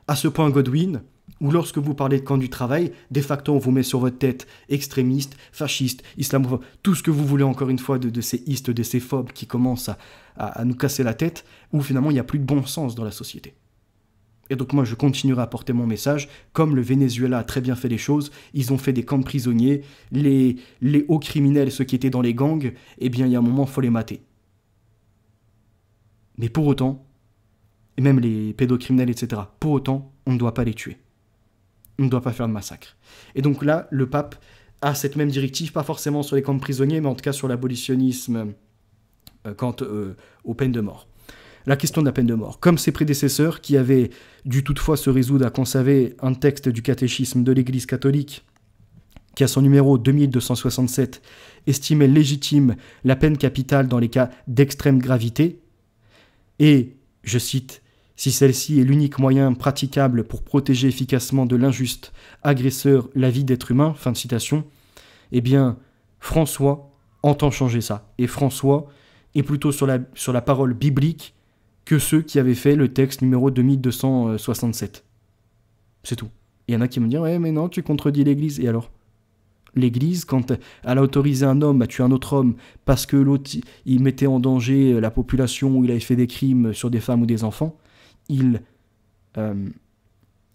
à ce point Godwin Ou lorsque vous parlez de camp du travail, de facto on vous met sur votre tête extrémiste, fasciste, islamophobe, tout ce que vous voulez encore une fois de ces istes, de ces phobes qui commencent à nous casser la tête, où finalement il n'y a plus de bon sens dans la société. Et donc moi je continuerai à porter mon message, comme le Venezuela a très bien fait les choses, ils ont fait des camps de prisonniers, les hauts criminels, ceux qui étaient dans les gangs, eh bien il y a un moment il faut les mater. Mais pour autant, et même les pédocriminels, etc., pour autant, on ne doit pas les tuer. On ne doit pas faire de massacre. Et donc là, le pape a cette même directive, pas forcément sur les camps de prisonniers, mais en tout cas sur l'abolitionnisme quant aux peines de mort. La question de la peine de mort. Comme ses prédécesseurs, qui avaient dû toutefois se résoudre à conserver un texte du catéchisme de l'Église catholique, qui a son numéro 2267, estimait légitime la peine capitale dans les cas d'extrême gravité, et, je cite, « si celle-ci est l'unique moyen praticable pour protéger efficacement de l'injuste agresseur la vie d'être humain », fin de citation, eh bien, François entend changer ça. Et François est plutôt sur la parole biblique que ceux qui avaient fait le texte numéro 2267. C'est tout. Il y en a qui me disent « ouais, mais non, tu contredis l'Église. » Et alors ? L'Église, quand elle a autorisé un homme à tuer un autre homme parce que l'autre, il mettait en danger la population ou il avait fait des crimes sur des femmes ou des enfants, il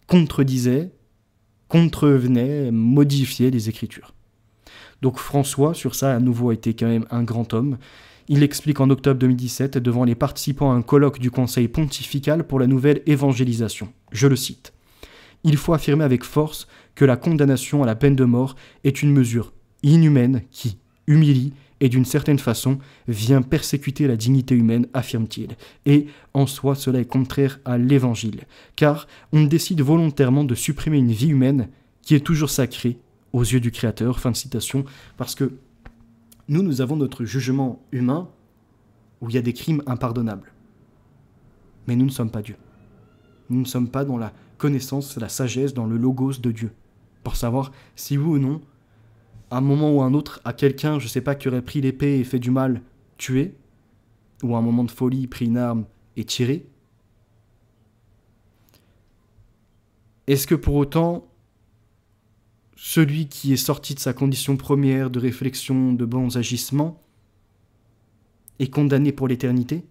contredisait, contrevenait, modifiait les Écritures. Donc François, sur ça, à nouveau, a été quand même un grand homme. Il explique en octobre 2017 devant les participants à un colloque du Conseil pontifical pour la nouvelle évangélisation. Je le cite. « Il faut affirmer avec force que la condamnation à la peine de mort est une mesure inhumaine qui humilie et d'une certaine façon vient persécuter la dignité humaine, affirme-t-il. Et en soi, cela est contraire à l'Évangile, car on décide volontairement de supprimer une vie humaine qui est toujours sacrée aux yeux du Créateur. » Fin de citation, parce que nous avons notre jugement humain où il y a des crimes impardonnables. Mais nous ne sommes pas Dieu. Nous ne sommes pas dans la connaissance, la sagesse, dans le logos de Dieu, pour savoir si oui ou non, à un moment ou à un autre, à quelqu'un, je ne sais pas, qui aurait pris l'épée et fait du mal, tué, ou à un moment de folie, pris une arme et tiré. Est-ce que pour autant, celui qui est sorti de sa condition première de réflexion, de bons agissements, est condamné pour l'éternité?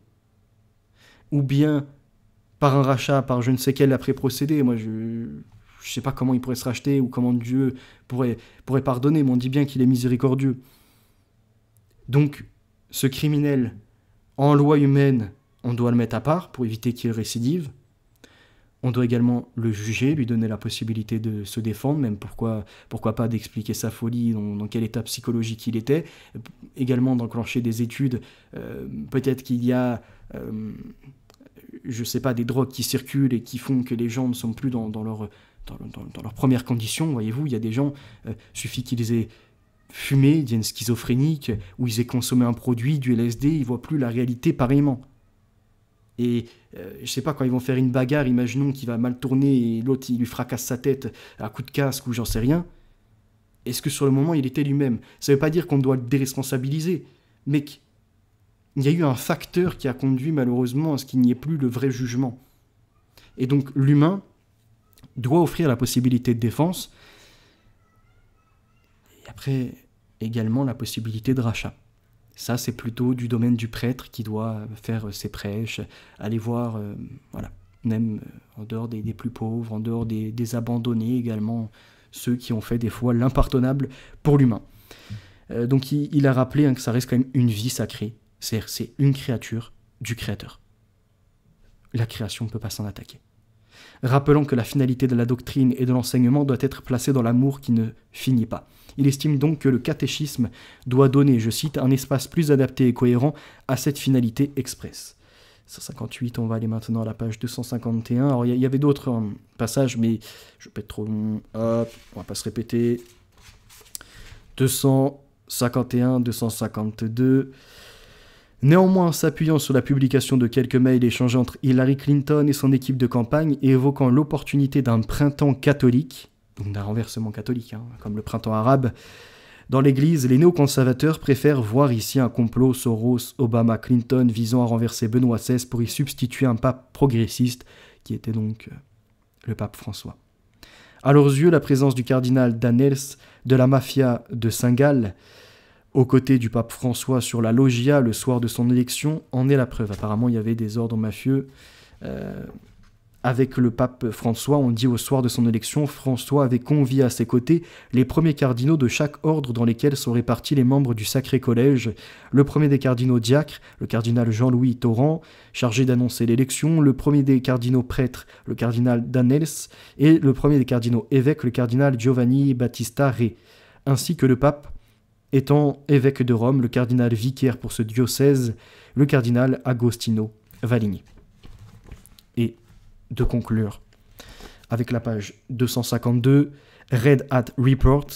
Ou bien par un rachat, par je ne sais quel après-procédé? Moi, je ne sais pas comment il pourrait se racheter ou comment Dieu pourrait pardonner, mais on dit bien qu'il est miséricordieux. Donc, ce criminel, en loi humaine, on doit le mettre à part pour éviter qu'il récidive. On doit également le juger, lui donner la possibilité de se défendre, même pourquoi pas d'expliquer sa folie, dans quel état psychologique il était. Également d'enclencher des études, peut-être qu'il y a, je sais pas, des drogues qui circulent et qui font que les gens ne sont plus dans leurs premières conditions. Voyez-vous, il y a des gens, suffit qu'ils aient fumé, ils deviennent schizophréniques, ou ils aient consommé un produit, du LSD, ils ne voient plus la réalité pareillement. Et je sais pas, quand ils vont faire une bagarre, imaginons qu'il va mal tourner et l'autre il lui fracasse sa tête à coup de casque ou j'en sais rien. Est-ce que sur le moment il était lui-même? Ça veut pas dire qu'on doit le déresponsabiliser, mais qu'il y a eu un facteur qui a conduit malheureusement à ce qu'il n'y ait plus le vrai jugement. Et donc l'humain doit offrir la possibilité de défense et après également la possibilité de rachat. Ça, c'est plutôt du domaine du prêtre qui doit faire ses prêches, aller voir, même en dehors des plus pauvres, en dehors des abandonnés également, ceux qui ont fait des fois l'impardonnable pour l'humain. Donc il a rappelé que ça reste quand même une vie sacrée, c'est une créature du Créateur. La création ne peut pas s'en attaquer. Rappelant que la finalité de la doctrine et de l'enseignement doit être placée dans l'amour qui ne finit pas. Il estime donc que le catéchisme doit donner, je cite, un espace plus adapté et cohérent à cette finalité expresse. 158, on va aller maintenant à la page 251. Alors il y avait d'autres passages, mais je vais pas être trop long. Hop, on va pas se répéter. 251, 252... Néanmoins, s'appuyant sur la publication de quelques mails échangés entre Hillary Clinton et son équipe de campagne et évoquant l'opportunité d'un printemps catholique, donc d'un renversement catholique, comme le printemps arabe, dans l'Église, les néoconservateurs préfèrent voir ici un complot Soros-Obama-Clinton visant à renverser Benoît XVI pour y substituer un pape progressiste, qui était donc le pape François. À leurs yeux, la présence du cardinal Danels de la mafia de Saint-Gall, aux côtés du pape François sur la loggia le soir de son élection, en est la preuve. Apparemment, il y avait des ordres mafieux avec le pape François. On dit au soir de son élection, François avait convié à ses côtés les premiers cardinaux de chaque ordre dans lesquels sont répartis les membres du Sacré Collège. Le premier des cardinaux diacres, le cardinal Jean-Louis Torrent, chargé d'annoncer l'élection, le premier des cardinaux prêtres, le cardinal Danels, et le premier des cardinaux évêques, le cardinal Giovanni Battista Re, ainsi que le pape, étant évêque de Rome, le cardinal vicaire pour ce diocèse, le cardinal Agostino Valigny. Et de conclure avec la page 252, Red Hat Report.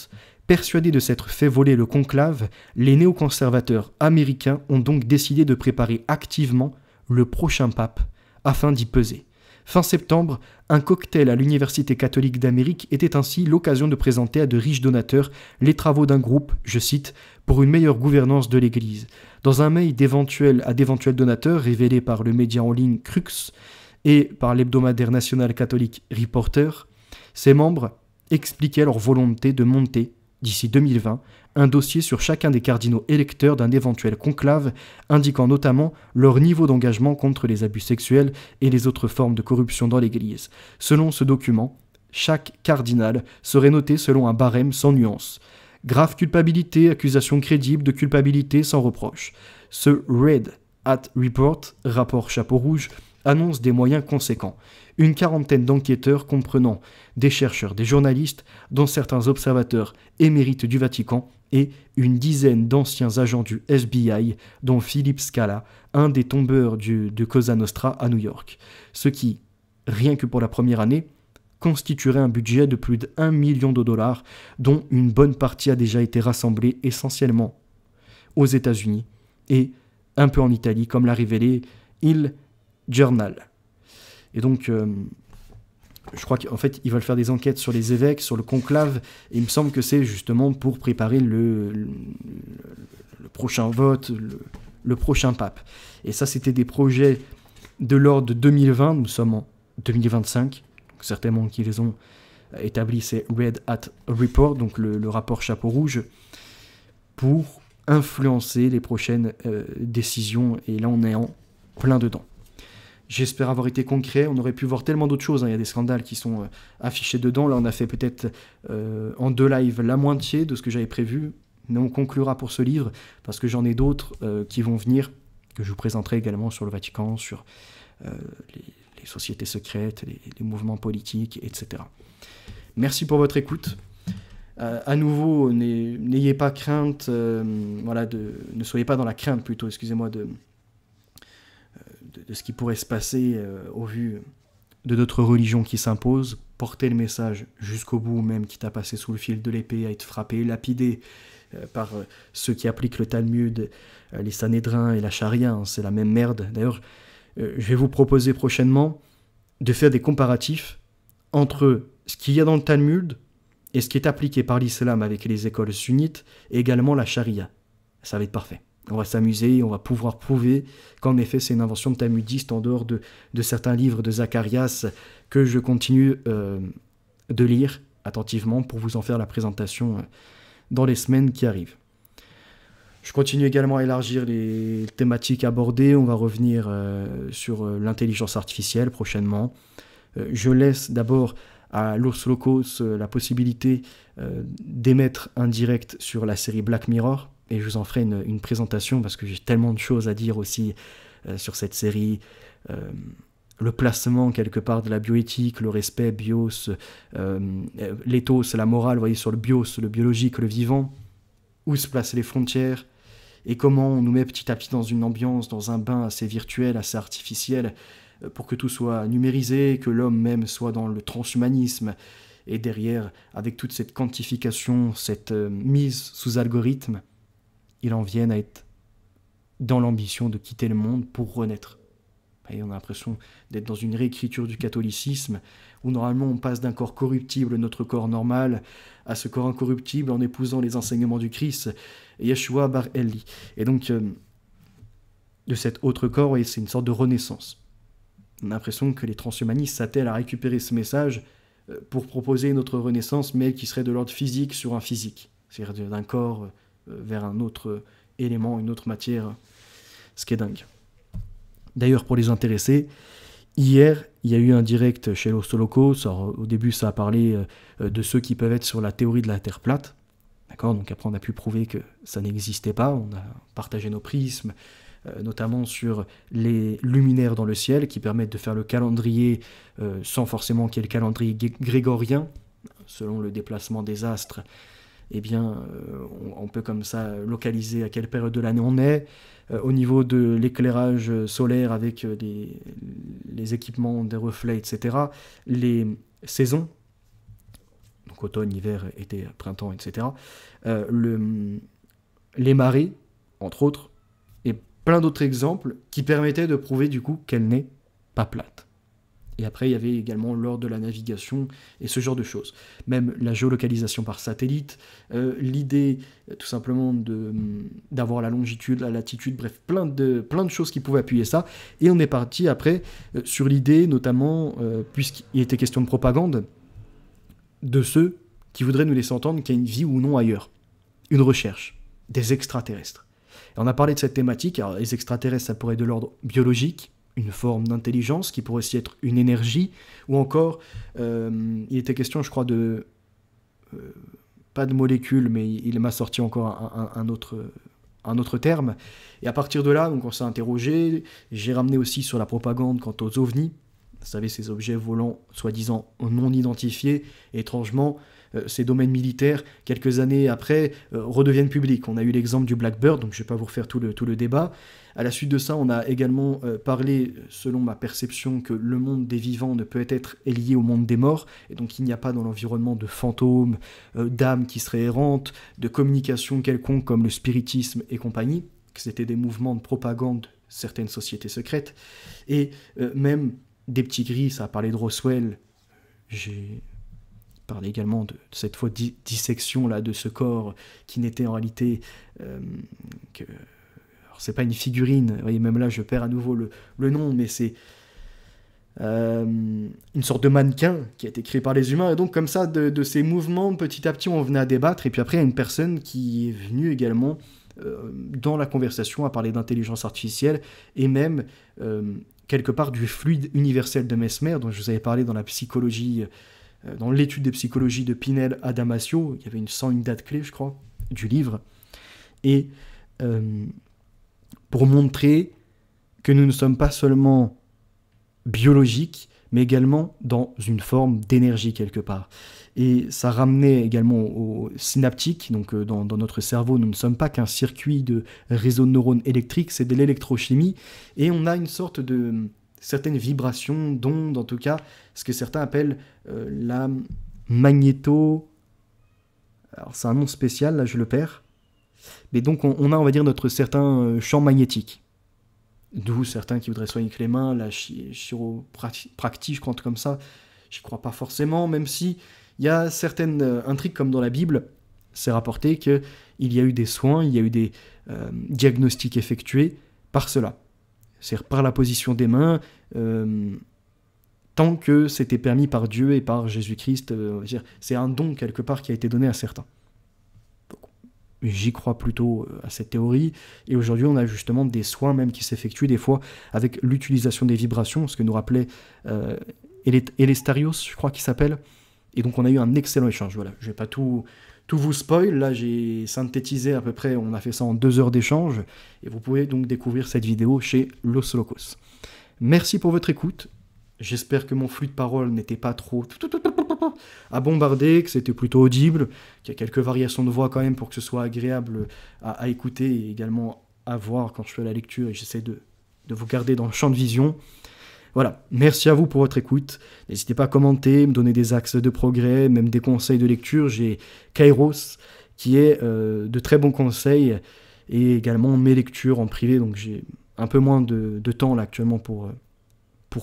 Persuadés de s'être fait voler le conclave, les néoconservateurs américains ont donc décidé de préparer activement le prochain pape afin d'y peser. Fin septembre, un cocktail à l'Université catholique d'Amérique était ainsi l'occasion de présenter à de riches donateurs les travaux d'un groupe, je cite, « pour une meilleure gouvernance de l'Église ». Dans un mail à d'éventuels donateurs révélé par le média en ligne Crux et par l'hebdomadaire national catholique Reporter, ses membres expliquaient leur volonté de monter, d'ici 2020, un dossier sur chacun des cardinaux électeurs d'un éventuel conclave, indiquant notamment leur niveau d'engagement contre les abus sexuels et les autres formes de corruption dans l'Église. Selon ce document, chaque cardinal serait noté selon un barème sans nuance. Grave culpabilité, accusation crédible de culpabilité sans reproche. Ce Red Hat Report, rapport chapeau rouge, annonce des moyens conséquents. Une quarantaine d'enquêteurs comprenant des chercheurs, des journalistes, dont certains observateurs émérites du Vatican, et une dizaine d'anciens agents du FBI, dont Philip Scala, un des tombeurs de Cosa Nostra à New York. Ce qui, rien que pour la première année, constituerait un budget de plus d'1 million de dollars, dont une bonne partie a déjà été rassemblée essentiellement aux États-Unis et un peu en Italie, comme l'a révélé Il Journal. Et donc, je crois qu'en fait, ils veulent faire des enquêtes sur les évêques, sur le conclave, et il me semble que c'est justement pour préparer le prochain vote, le prochain pape. Et ça, c'était des projets de l'ordre de 2020, nous sommes en 2025, donc certainement qu'ils ont établi ces Red Hat Report, donc le rapport chapeau rouge, pour influencer les prochaines décisions, et là on est en plein dedans. J'espère avoir été concret, on aurait pu voir tellement d'autres choses, hein. Il y a des scandales qui sont affichés dedans, là on a fait peut-être en 2 lives la moitié de ce que j'avais prévu, mais on conclura pour ce livre, parce que j'en ai d'autres qui vont venir, que je vous présenterai également sur le Vatican, sur les sociétés secrètes, les mouvements politiques, etc. Merci pour votre écoute. À nouveau, n'ayez pas crainte, ne soyez pas dans la crainte plutôt, excusez-moi, de ce qui pourrait se passer au vu de notre religion qui s'impose. Portez le message jusqu'au bout, même quitte à passer sous le fil de l'épée, à être frappé, lapidé par ceux qui appliquent le Talmud, les Sanhédrins et la charia, hein, c'est la même merde. D'ailleurs, je vais vous proposer prochainement de faire des comparatifs entre ce qu'il y a dans le Talmud et ce qui est appliqué par l'islam avec les écoles sunnites, et également la charia. Ça va être parfait. On va s'amuser, on va pouvoir prouver qu'en effet c'est une invention de talmudiste en dehors de certains livres de Zacharias que je continue de lire attentivement pour vous en faire la présentation dans les semaines qui arrivent. Je continue également à élargir les thématiques abordées, on va revenir sur l'intelligence artificielle prochainement. Je laisse d'abord à Los Locos la possibilité d'émettre un direct sur la série Black Mirror, et je vous en ferai une présentation parce que j'ai tellement de choses à dire aussi sur cette série, le placement quelque part de la bioéthique, le respect, bios, l'éthos, la morale, vous voyez, sur le bios, le biologique, le vivant, où se placent les frontières, et comment on nous met petit à petit dans une ambiance, dans un bain assez virtuel, assez artificiel, pour que tout soit numérisé, que l'homme même soit dans le transhumanisme, et derrière, avec toute cette quantification, cette mise sous algorithme, il en vienne à être dans l'ambition de quitter le monde pour renaître. Et on a l'impression d'être dans une réécriture du catholicisme, où normalement on passe d'un corps corruptible, notre corps normal, à ce corps incorruptible en épousant les enseignements du Christ, Yeshua Bar Eli. Et donc, de cet autre corps, c'est une sorte de renaissance. On a l'impression que les transhumanistes s'attellent à récupérer ce message pour proposer une autre renaissance, mais qui serait de l'ordre physique sur un physique, c'est-à-dire d'un corps vers un autre élément, une autre matière, ce qui est dingue. D'ailleurs, pour les intéressés, hier, il y a eu un direct chez Los Locos. Alors, au début, ça a parlé de ceux qui peuvent être sur la théorie de la Terre plate. D'accord ? Donc après, on a pu prouver que ça n'existait pas. On a partagé nos prismes, notamment sur les luminaires dans le ciel, qui permettent de faire le calendrier sans forcément qu'il y ait le calendrier grégorien, selon le déplacement des astres. Eh bien, on peut comme ça localiser à quelle période de l'année on est. Au niveau de l'éclairage solaire avec les équipements, des reflets, etc. Les saisons, donc automne, hiver, été, printemps, etc. Les marées, entre autres, et plein d'autres exemples qui permettaient de prouver du coup qu'elle n'est pas plate. Et après, il y avait également lors de la navigation et ce genre de choses. Même la géolocalisation par satellite, l'idée tout simplement d'avoir la longitude, la latitude, bref, plein de choses qui pouvaient appuyer ça. Et on est parti après sur l'idée, notamment, puisqu'il était question de propagande, de ceux qui voudraient nous laisser entendre qu'il y a une vie ou non ailleurs. Une recherche, des extraterrestres. Et on a parlé de cette thématique. Alors, les extraterrestres, ça pourrait être de l'ordre biologique, une forme d'intelligence qui pourrait aussi être une énergie, ou encore, il était question, je crois, de... pas de molécules, mais il m'a sorti encore un autre terme. Et à partir de là, donc on s'est interrogé, j'ai ramené aussi sur la propagande quant aux ovnis, vous savez, ces objets volants soi-disant non identifiés, et étrangement, ces domaines militaires, quelques années après, redeviennent publics. On a eu l'exemple du Blackbird, donc je ne vais pas vous refaire tout le débat. À la suite de ça, on a également parlé, selon ma perception, que le monde des vivants ne peut être lié au monde des morts, et donc il n'y a pas dans l'environnement de fantômes, d'âmes qui seraient errantes, de communication quelconque comme le spiritisme et compagnie, que c'était des mouvements de propagande de certaines sociétés secrètes, et même des petits gris, ça a parlé de Roswell, j'ai parlé également de cette fois dissection là, de ce corps qui n'était en réalité que... Alors, c'est pas une figurine, vous voyez, même là je perds à nouveau le nom, mais c'est une sorte de mannequin qui a été créé par les humains, et donc comme ça, de ces mouvements, petit à petit on venait à débattre, et puis après il y a une personne qui est venue également dans la conversation à parler d'intelligence artificielle, et même quelque part du fluide universel de Mesmer, dont je vous avais parlé dans la psychologie, dans l'étude de psychologie de Pinel à Damasio. Il y avait une date clé, je crois, du livre, et pour montrer que nous ne sommes pas seulement biologiques, mais également dans une forme d'énergie quelque part. Et ça ramenait également au synaptique, donc dans notre cerveau, nous ne sommes pas qu'un circuit de réseau de neurones électriques, c'est de l'électrochimie, et on a une sorte de certaines vibrations, d'ondes en tout cas, ce que certains appellent la magnéto... Alors c'est un nom spécial, là je le perds. Mais donc on a, on va dire, notre certain champ magnétique. D'où certains qui voudraient soigner avec les mains, la chiropractie, je crois, comme ça. J'y crois pas forcément, même si il y a certaines intrigues, comme dans la Bible, c'est rapporté qu'il y a eu des soins, il y a eu des diagnostics effectués par cela. C'est-à-dire par la position des mains, tant que c'était permis par Dieu et par Jésus-Christ. C'est un don quelque part qui a été donné à certains. J'y crois plutôt à cette théorie, et aujourd'hui on a justement des soins même qui s'effectuent des fois avec l'utilisation des vibrations, ce que nous rappelait Elestarios, je crois qu'il s'appelle, et donc on a eu un excellent échange. Voilà, je vais pas tout vous spoil, là j'ai synthétisé à peu près, on a fait ça en 2 heures d'échange, et vous pouvez donc découvrir cette vidéo chez Los Locos. Merci pour votre écoute, j'espère que mon flux de parole n'était pas trop à bombarder, que c'était plutôt audible, qu'il y a quelques variations de voix quand même pour que ce soit agréable à écouter et également à voir quand je fais la lecture, et j'essaie de vous garder dans le champ de vision. Voilà, merci à vous pour votre écoute, n'hésitez pas à commenter, me donner des axes de progrès, même des conseils de lecture. J'ai Kairos qui est de très bons conseils, et également mes lectures en privé, donc j'ai un peu moins de temps là actuellement pour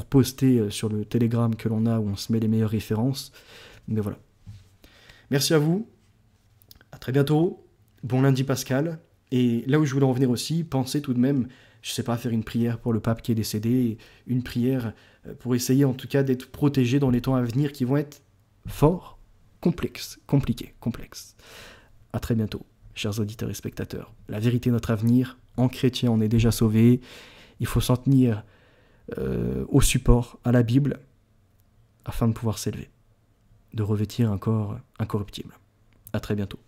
poster sur le Telegram que l'on a, où on se met les meilleures références. Mais voilà. Merci à vous. À très bientôt. Bon lundi pascal. Et là où je voulais en venir aussi, pensez tout de même, je sais pas, faire une prière pour le pape qui est décédé, une prière pour essayer en tout cas d'être protégé dans les temps à venir qui vont être fort, complexe, compliqué, complexe. À très bientôt, chers auditeurs et spectateurs. La vérité est notre avenir. En chrétien, on est déjà sauvé. Il faut s'en tenir au support, à la Bible, afin de pouvoir s'élever, de revêtir un corps incorruptible. À très bientôt.